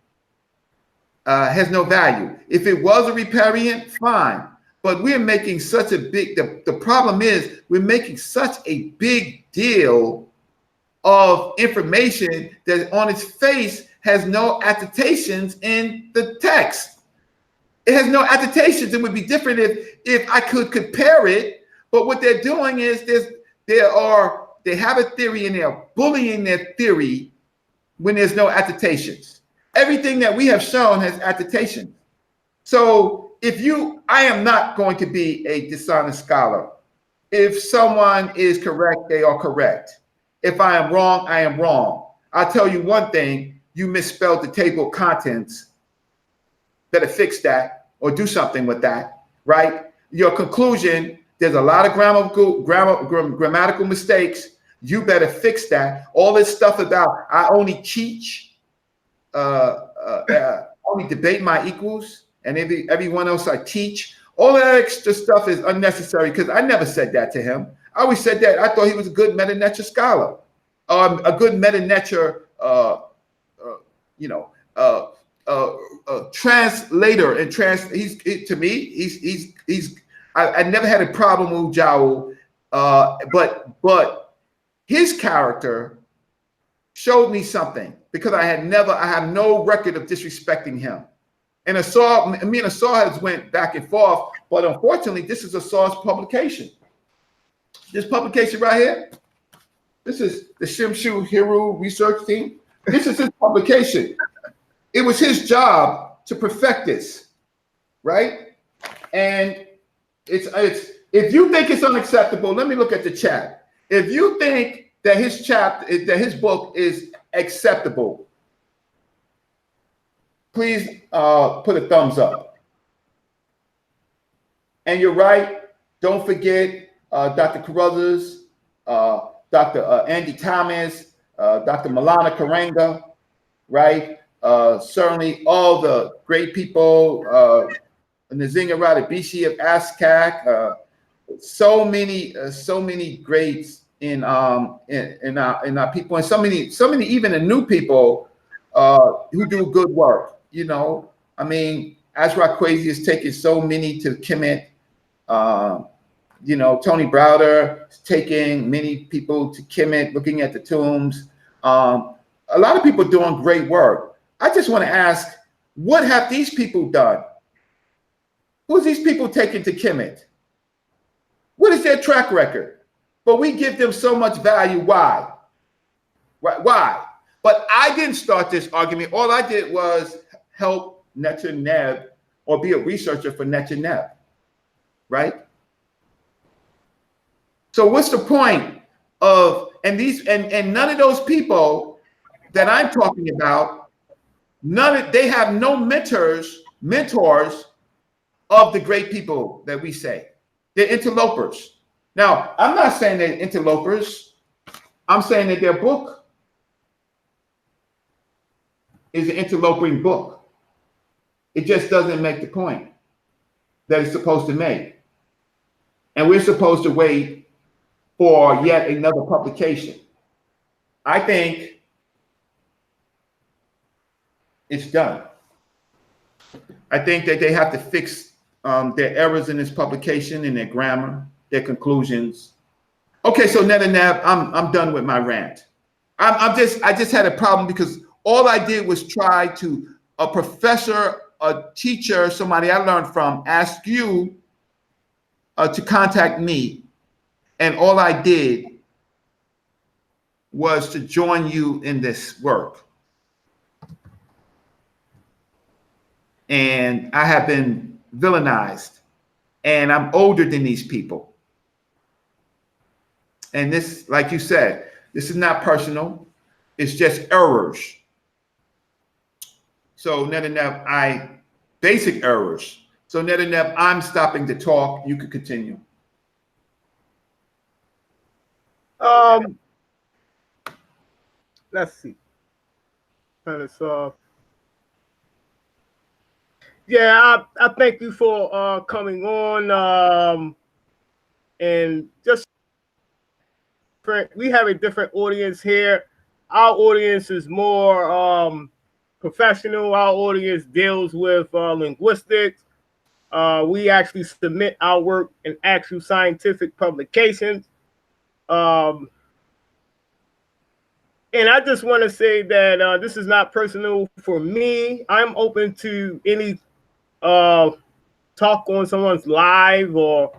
has no value. If it was a riparian, fine. But we're making such a big, the problem is we're making such a big deal of information that on its face has no attestations in the text. It has no attestations. It would be different if I could compare it. But what they're doing is they have a theory and they're bullying their theory when there's no attestations. Everything that we have shown has attestations. So I am not going to be a dishonest scholar. If someone is correct, they are correct. If I am wrong, I am wrong. I'll tell you one thing, you misspelled the table of contents. Better fix that or do something with that, right? Your conclusion, there's a lot of grammatical mistakes. You better fix that. All this stuff about I only teach, only debate my equals, and everyone else I teach. All that extra stuff is unnecessary because I never said that to him. I always said that I thought he was a good meta-nature scholar, a good meta-nature, translator and to me, I never had a problem with Wudjau, but his character showed me something because I have no record of disrespecting him. And me and Asar has went back and forth, but unfortunately, this is Asar's publication. This publication right here, this is the Shimshu Hiru research team. This is his publication. It was his job to perfect this, right? And it's if you think it's unacceptable, let me look at the chat. If you think that his book is acceptable, please put a thumbs up. And you're right. Don't forget Dr. Carruthers, Dr. Andy Thomas, Dr. Malana Karanga, right? Certainly all the great people, Nzinga Radabishi of ASCAC, so many greats in our people, and so many even the new people who do good work. You know, I mean, Azra Kwesi is taking so many to Kemet. Tony Browder is taking many people to Kemet, looking at the tombs. A lot of people doing great work. I just want to ask, what have these people done? Who's these people taking to Kemet? What is their track record? But we give them so much value. Why? Right? Why? But I didn't start this argument. All I did was help Necher Neb or be a researcher for Necher Neb, right? So what's the point of, and none of those people that I'm talking about, they have no mentors of the great people that we say. They're interlopers. Now, I'm not saying they're interlopers. I'm saying that their book is an interloping book. It just doesn't make the point that it's supposed to make. And we're supposed to wait for yet another publication. I think it's done. I think that they have to fix their errors in this publication, in their grammar, their conclusions. Okay, so Netanab, I'm done with my rant. I just had a problem because all I did was try to, a professor, a teacher, somebody I learned from, ask you to contact me, and all I did was to join you in this work. And I have been villainized, and I'm older than these people. And this, like you said, this is not personal. It's just errors. So Netanab, basic errors. So Netanab, I'm stopping to talk. You could continue. Let's see. Yeah, I thank you for coming on. And just we have a different audience here. Our audience is more professional. Our audience deals with linguistics. We actually submit our work in actual scientific publications. And I just want to say that this is not personal for me. I'm open to any talk on someone's live or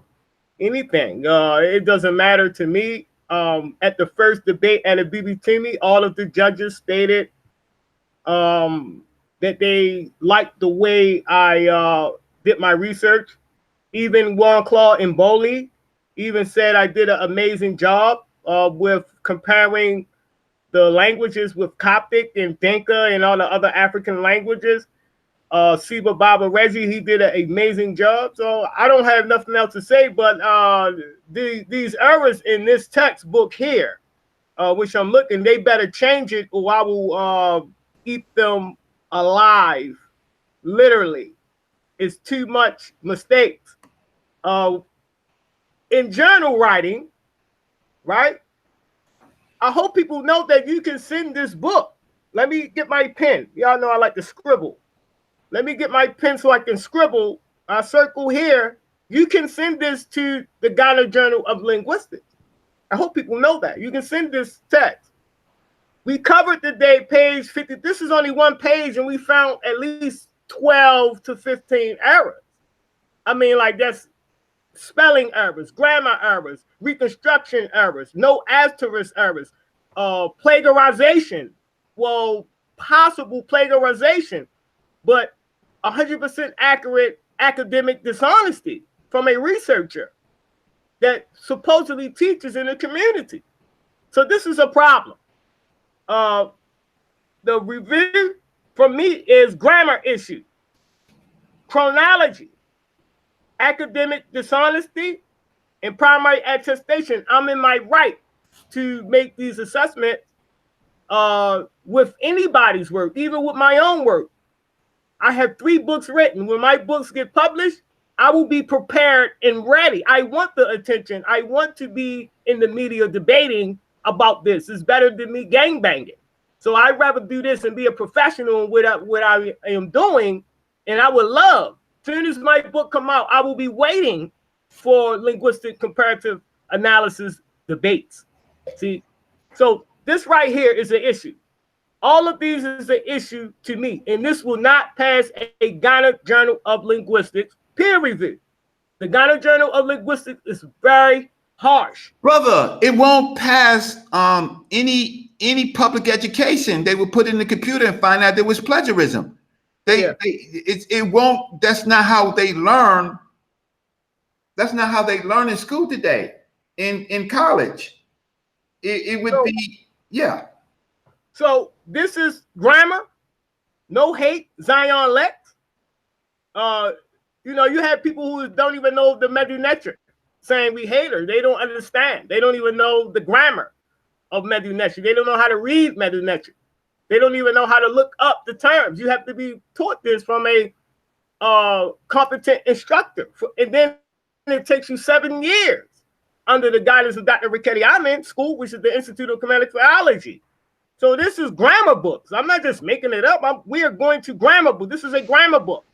anything. It doesn't matter to me. At the first debate at a BBTME, all of the judges stated that they liked the way I did my research. Even Juan Claude Mboli even said I did an amazing job with comparing the languages with Coptic and Dinka and all the other African languages. Siba Baba Reggie, he did an amazing job. So I don't have nothing else to say, but these errors in this textbook here, which I'm looking, they better change it or I will eat them alive. Literally. It's too much mistakes. In journal writing, right? I hope people know that you can send this book. Let me get my pen. Y'all know I like to scribble. Let me get my pen so I can scribble. I circle here. You can send this to the Ghana Journal of Linguistics. I hope people know that. You can send this text. We covered today page 50. This is only one page, and we found at least 12 to 15 errors. I mean, like that's spelling errors, grammar errors, reconstruction errors, no asterisk errors, plagiarization. Well, possible plagiarization, but 100% accurate academic dishonesty from a researcher that supposedly teaches in the community. So this is a problem. The review from me is grammar issue, chronology, academic dishonesty, and primary attestation. I'm in my right to make these assessments with anybody's work, even with my own work. I have 3 books written. When my books get published, I will be prepared and ready. I want the attention. I want to be in the media debating about this. It's better than me gangbanging. So I'd rather do this and be a professional in what I am doing. And I would love, as soon as my book come out, I will be waiting for linguistic comparative analysis debates. See, so this right here is an issue. All of these is an issue to me, and this will not pass a Ghana Journal of Linguistics peer review. The Ghana Journal of Linguistics is very harsh. Brother, it won't pass any public education. They will put it in the computer and find out there was plagiarism. It won't. That's not how they learn. That's not how they learn in school today, in college. It would be, yeah. So this is grammar, no hate, Zion Lex. You know, you have people who don't even know the Medunetric saying we hate her. They don't understand. They don't even know the grammar of Medunetric. They don't know how to read Medunetric. They don't even know how to look up the terms. You have to be taught this from a competent instructor. And then it takes you 7 years under the guidance of Dr. Hwt Iry Maat school, which is the Institute of Kemetic Philology. So this is grammar books. I'm not just making it up. We are going to grammar book. This is a grammar book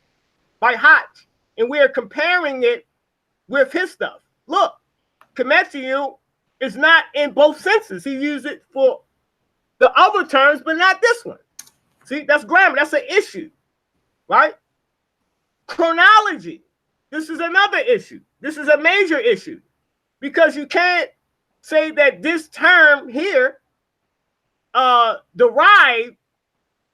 by Hwt, and we are comparing it with his stuff. Look, kmtjw is not in both senses. He used it for the other terms, but not this one. See, that's grammar. That's an issue, right? Chronology. This is another issue. This is a major issue because you can't say that this term here derived,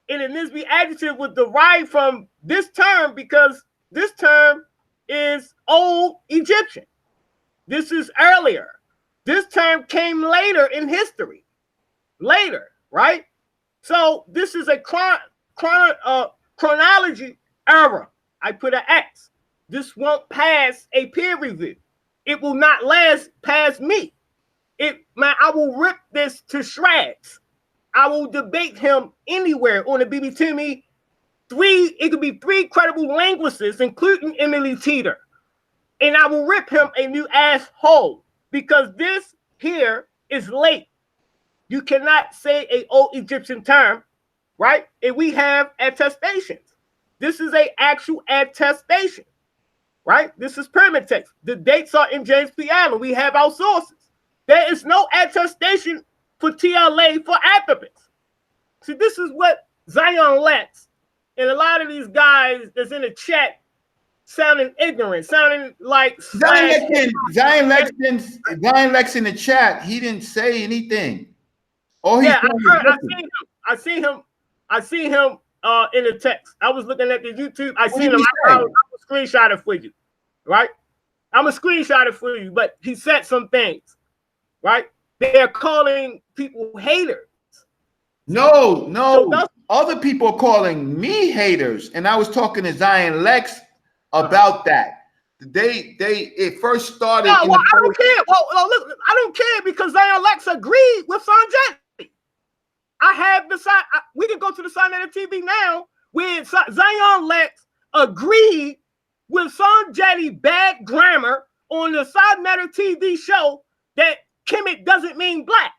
and an Nisbe adjective would derive from this term because this term is Old Egyptian. This is earlier. This term came later in history. Later, right? So this is a chronology error. I put an X. This won't pass a peer review. It will not last past me. I will rip this to shreds. I will debate him anywhere on the BB it could be 3 credible linguists, including Emily Teeter. And I will rip him a new asshole because this here is late. You cannot say an Old Egyptian term, right? And we have attestations. This is an actual attestation, right? This is permit text. The dates are in James P. Allen. We have our sources. There is no attestation for TLA for Athribis. See, this is what Zion Lex and a lot of these guys that's in the chat sounding ignorant, sounding like Zion Lex in the chat, he didn't say anything. Yeah, I see him in the text. I was looking at the YouTube. I seen him. I'm a screenshot for you, right? I'm a screenshot for you, but he said some things, right? They're calling people haters. No. So other people are calling me haters, and I was talking to Zion Lex about that. It first started. No, well, I don't care. Well, look, I don't care because Zion Lex agreed with Sanjay. I have the side. We can go to the Sinetta TV now where Zion Lex agreed with Sanjay bad grammar on the Sinetta TV show that Kemet doesn't mean black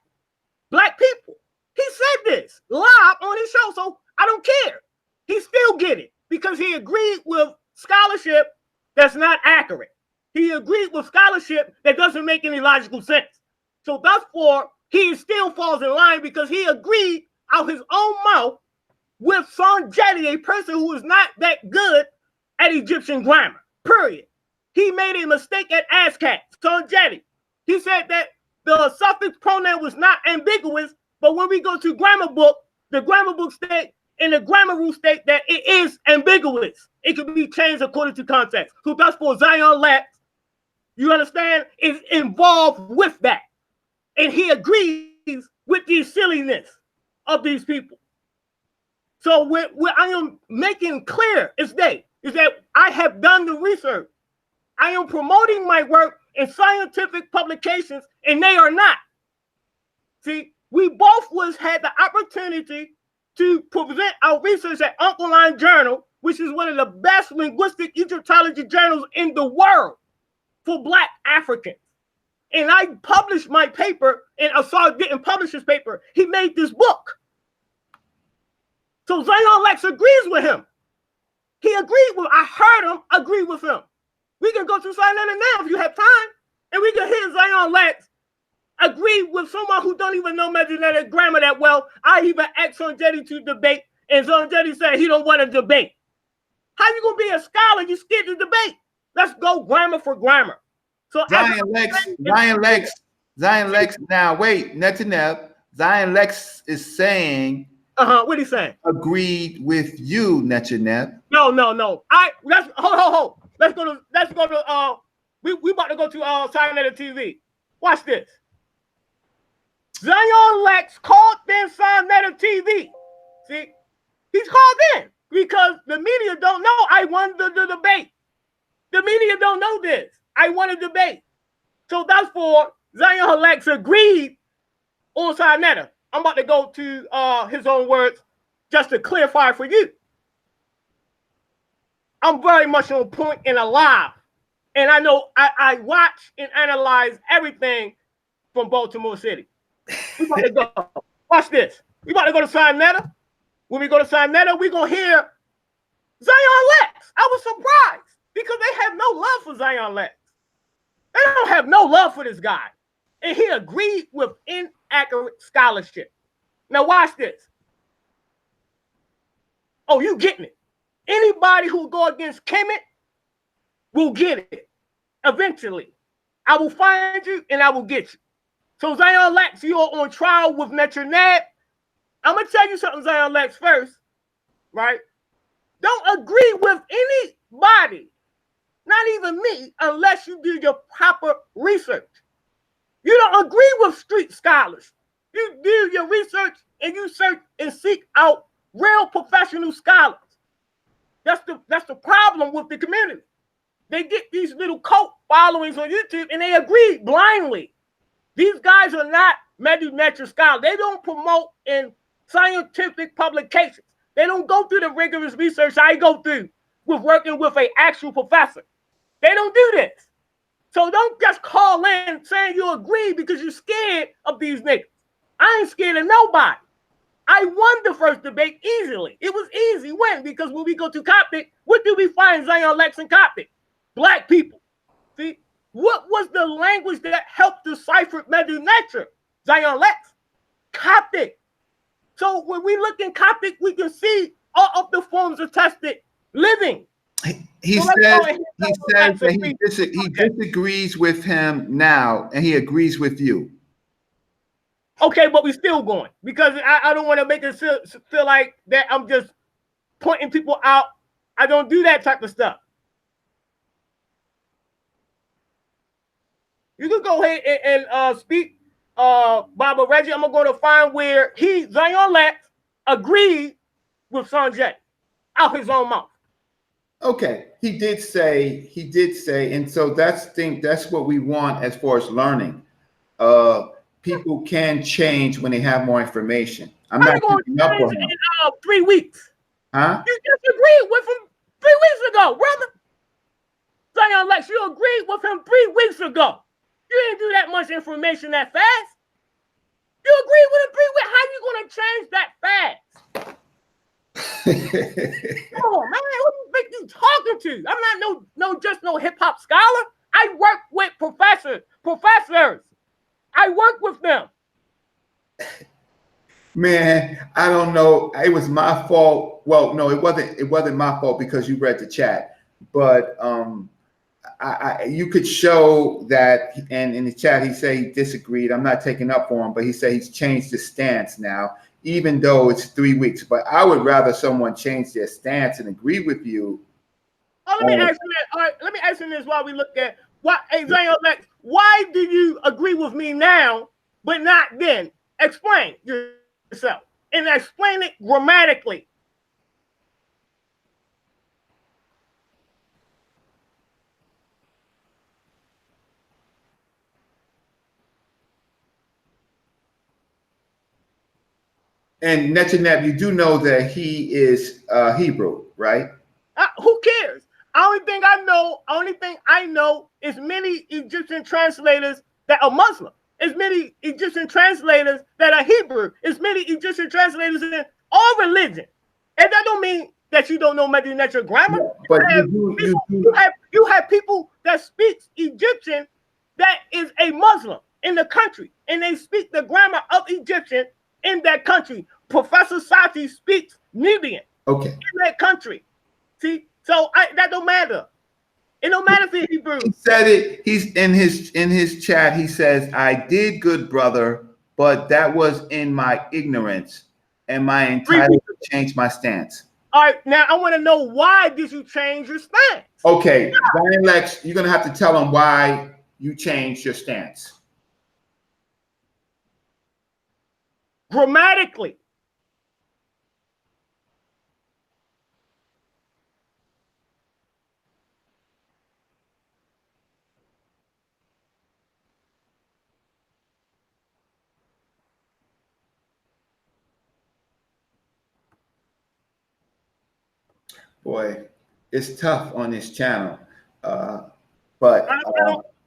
people. He said this live on his show, so I don't care. He still get it because he agreed with scholarship that's not accurate. He agreed with scholarship that doesn't make any logical sense. So therefore, he still falls in line because he agreed out his own mouth with Sanjay, a person who is not that good at Egyptian grammar, period. He made a mistake at ASCAP, Sanjay. He said that the suffix pronoun was not ambiguous, but when we go to grammar book, the grammar book state and the grammar rule state that it is ambiguous. It can be changed according to context. So that's for Zion Lex, you understand, is involved with that. And he agrees with the silliness of these people. So what I am making clear is that I have done the research. I am promoting my work in scientific publications, and they are not. See, we both had the opportunity to present our research at Uncle Line Journal, which is one of the best linguistic Egyptology journals in the world for Black Africans. And I published my paper, and Assad didn't publish his paper. He made this book. So Zion Lex agrees with him. I heard him agree with him. We can go to Sinetta now if you have time, and we can hear Zion Lex agree with someone who don't even know Mesonetic grammar that well. I even asked Sanjay to debate, and Sanjay said he don't want to debate. How you gonna be a scholar? You scared to debate? Let's go grammar for grammar. So Zion Lex. Now wait, Netanel. Zion Lex is saying. What he saying? Agreed with you, Netanel. No. Let's hold. Let's go to. We about to go to Sinetta TV. Watch this. Zion Lex called in Sinetta TV. See, he's called in because the media don't know I won the debate. The media don't know this. I won a debate. So that's for Zion Lex agreed on Sinetta. I'm about to go to his own words just to clarify for you. I'm very much on point and alive. And I know I watch and analyze everything from Baltimore City. We about to go. Watch this. We about to go to Sinetta. When we go to Sinetta, we're going to hear Zion Lex. I was surprised because they have no love for Zion Lex. They don't have no love for this guy. And he agreed with inaccurate scholarship. Now watch this. Oh, you getting it. Anybody who go against Kemet will get it. Eventually. I will find you and I will get you. So Zion Lex, you're on trial with Metronab. I'm going to tell you something, Zion Lex, first. Right? Don't agree with anybody, not even me, unless you do your proper research. You don't agree with street scholars. You do your research and you search and seek out real professional scholars. That's the problem with the community. They get these little cult followings on YouTube and they agree blindly. These guys are not medu-netra scholars. They don't promote in scientific publications. They don't go through the rigorous research I go through with working with an actual professor. They don't do this. So don't just call in saying you agree because you're scared of these niggas. I ain't scared of nobody. I won the first debate easily. It was easy win because when we go to Coptic, what do we find Zion Lex in Coptic? Black people. See, what was the language that helped decipher medu-netra? Zion Lex. Coptic. So when we look in Coptic, we can see all of the forms of attested living. He says that he disagrees with him now, and he agrees with you. Okay, but we're still going because I don't want to make it feel like that I'm just pointing people out. I don't do that type of stuff. You can go ahead and speak, Brother Reggie. I'm going to find where Zion Lex, agreed with Sanjay out his own mouth. Okay, he did say, and so that's what we want as far as learning. People can change when they have more information. I'm not keeping up with him. In 3 weeks. Huh? You disagreed with him 3 weeks ago, brother. Zion Lex, you agreed with him 3 weeks ago. You didn't do that much information that fast. You agreed with him 3 weeks. How you going to change that fast? Come on, man. Who do you think you talking to? I'm not no hip-hop scholar. I work with professors. I work with them. Man, I don't know. It was my fault. Well, no, it wasn't my fault because you read the chat. But you could show that, and in the chat he said he disagreed. I'm not taking up for him, but he said he's changed his stance now, even though it's 3 weeks. But I would rather someone change their stance and agree with you. Oh, let me ask you that. All right, let me ask you this while we look at Zion Lex, why do you agree with me now, but not then? Explain yourself and explain it grammatically. And Netanyahu, you do know that he is Hebrew, right? Who cares? Only thing I know is many Egyptian translators that are Muslim. As many Egyptian translators that are Hebrew. As many Egyptian translators in all religion. And that don't mean that you don't know medu-netra grammar. Yeah, but you have people that speak Egyptian that is a Muslim in the country, and they speak the grammar of Egyptian in that country. Professor Sati speaks Nubian in that country. See, so that don't matter. It don't matter if it's Hebrew. He said it. He's in his chat. He says, "I did, good brother, but that was in my ignorance, and my entitled to change my stance." All right, now I want to know, why did you change your stance? Okay, Zion Lex, you're gonna have to tell him why you changed your stance. Grammatically. Boy, it's tough on this channel, but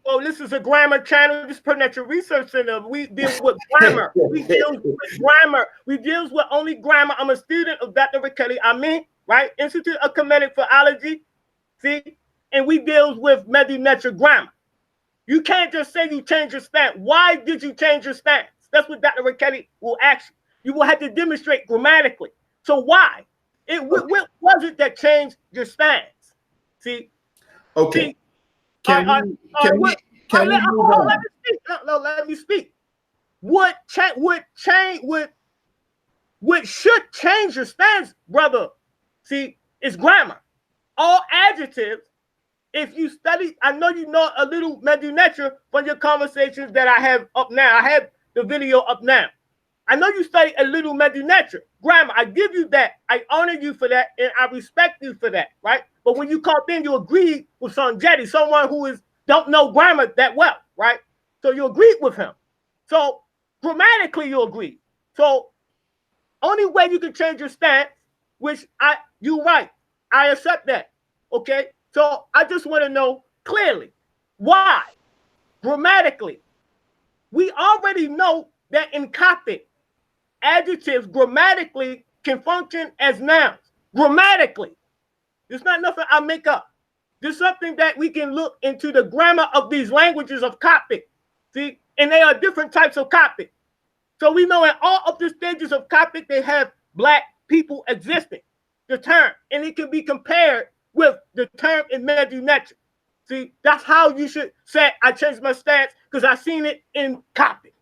Oh, this is a grammar channel. This is Perpetual Research Center. We deal with grammar. We deal with grammar. We deal with only grammar. I'm a student of Dr. Hwt Iry Maat, right? Institute of Kemetic Philology. See? And we deal with Medinetra grammar. You can't just say you changed your stance. Why did you change your stance? That's what Dr. Hwt Iry will ask you. You will have to demonstrate grammatically. So why? What was it that changed your stance? See? Okay. See? Let me speak. What should change your stance, brother? See, it's grammar. All adjectives. If you study, I know you know a little Medinetra from your conversations that I have up now. I have the video up now. I know you study a little Medinetra grammar. I give you that. I honor you for that, and I respect you for that, right? But when you called in, you agreed with Sanjetti, someone who don't know grammar that well, right? So you agreed with him. So grammatically, you agree. So only way you can change your stance, which you're right. I accept that. Okay. So I just want to know clearly why, grammatically, we already know that in Coptic, adjectives grammatically can function as nouns. Grammatically. It's not nothing I make up. There's something that we can look into the grammar of these languages of Coptic. See, and they are different types of Coptic. So we know in all of the stages of Coptic, they have black people existing, the term, and it can be compared with the term in Medinetra. See, that's how you should say, I changed my stance because I seen it in Coptic.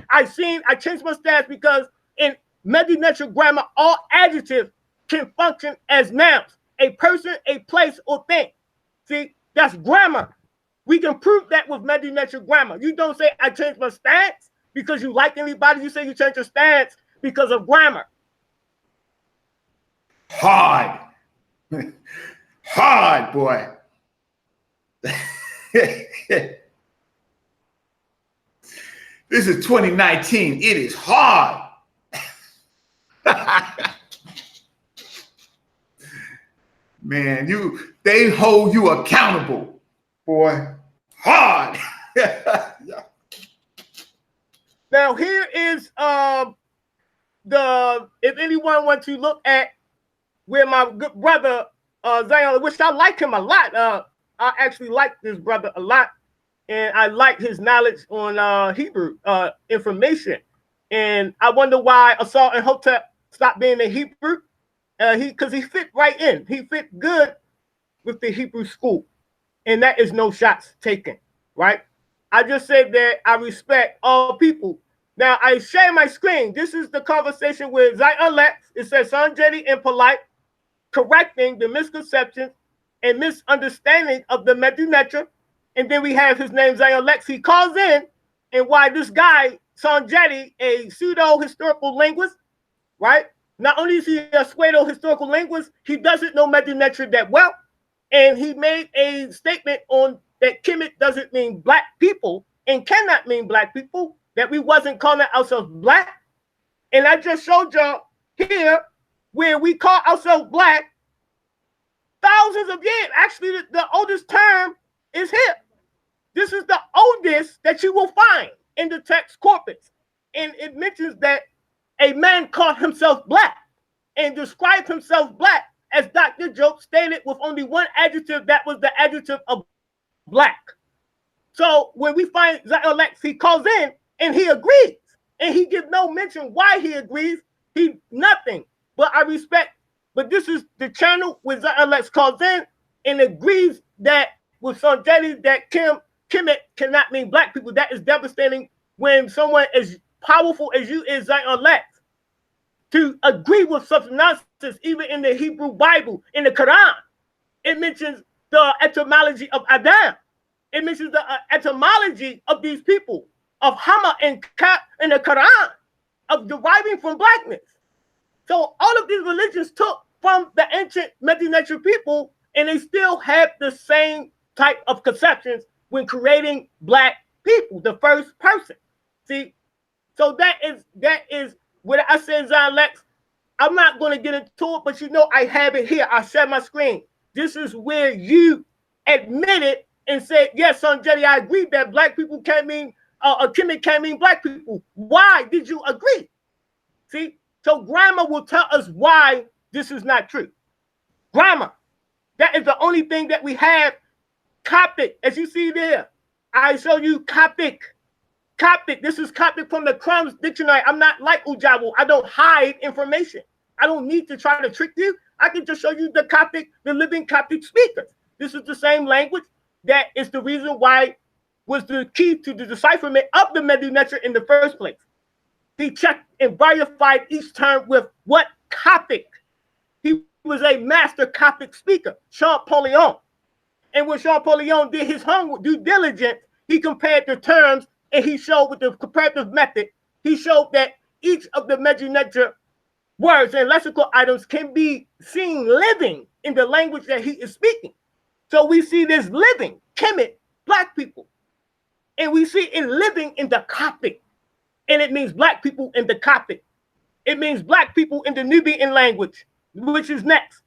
I changed my stance because in Medinetra grammar, all adjectives can function as nouns, a person, a place, or thing. See, that's grammar. We can prove that with Medinetra grammar. You don't say, I changed my stance because you like anybody. You say you changed your stance because of grammar. Hard. Hard, boy. This is 2019. It is hard. Man, they hold you accountable, boy. Hard. Now here is if anyone wants to look at where my good brother Zion, which I like him a lot. I actually like this brother a lot, and I like his knowledge on Hebrew information. And I wonder why Assault and Hotep stopped being a Hebrew. Because he fit right in. He fit good with the Hebrew school. And that is no shots taken, right? I just said that I respect all people. Now, I share my screen. This is the conversation with Zion Lex. It says Sanjetti and Polite, correcting the misconceptions and misunderstanding of the Medinetra. And then we have his name, Zion Lex. He calls in, and why this guy, Sanjetti, a pseudo-historical linguist, right? Not only is he a pseudo-historical linguist, he doesn't know Medinetra that well. And he made a statement on that Kemet doesn't mean black people and cannot mean black people, that we wasn't calling ourselves black. And I just showed y'all here where we call ourselves black thousands of years. Actually, the oldest term is here. This is the oldest that you will find in the text corpus. And it mentions that a man called himself black and described himself black, as Dr. Job stated, with only one adjective, that was the adjective of black. So when we find Zion Lex, he calls in and he agrees. And he gives no mention why he agrees. He nothing. But I respect. But this is the channel where Zion Lex calls in and agrees that with Sanjetti that Kemet cannot mean black people. That is devastating when someone as powerful as you is, Zion Lex, to agree with such nonsense. Even in the Hebrew Bible, in the Quran, it mentions the etymology of Adam. It mentions the etymology of these people, of Hama and Ka in the Quran, of deriving from blackness. So all of these religions took from the ancient Medinetra people, and they still have the same type of conceptions when creating black people, the first person. See, so that is what I said, Zion Lex. I'm not going to get into it, but you know I have it here. I share my screen. This is where you admitted and said, yes, son Jetty, I agree that black people can't mean, Kemet can't mean black people. Why did you agree? See, so grammar will tell us why this is not true. Grammar, that is the only thing that we have. Coptic, as you see there, I show you Coptic. Coptic, this is Coptic from the Crumbs Dictionary. I'm not like Wudjau. I don't hide information. I don't need to try to trick you. I can just show you the Coptic, the living Coptic speakers. This is the same language. That is the reason why was the key to the decipherment of the Medu Neter in the first place. He checked and verified each term with what Coptic. He was a master Coptic speaker, Champollion. And when Champollion did his homework, due diligence, he compared the terms and he showed with the comparative method, he showed that each of the Medu Neter words and lexical items can be seen living in the language that he is speaking. So we see this living, Kemet, black people. And we see it living in the Coptic. And it means black people in the Coptic. It means black people in the Nubian language, which is next.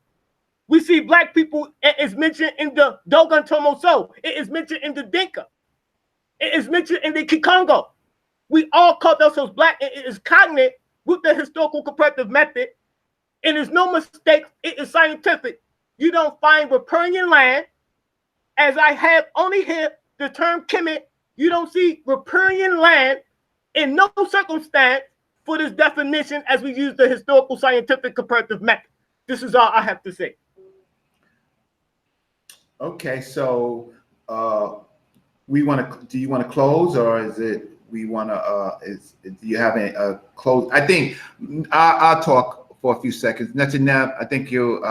We see black people, it is mentioned in the Dogon Tomoso. It is mentioned in the Dinka. It is mentioned in the Kikongo. We all call ourselves black, and it is cognate with the historical comparative method. It is no mistake. It is scientific. You don't find riparian land, as I have only here the term Kemet. You don't see riparian land in no circumstance for this definition as we use the historical scientific comparative method. This is all I have to say. Okay, so we want to. Do you want to close, or is it we want to? Do you have a close? I think I'll talk for a few seconds. Netanyahu, I think you.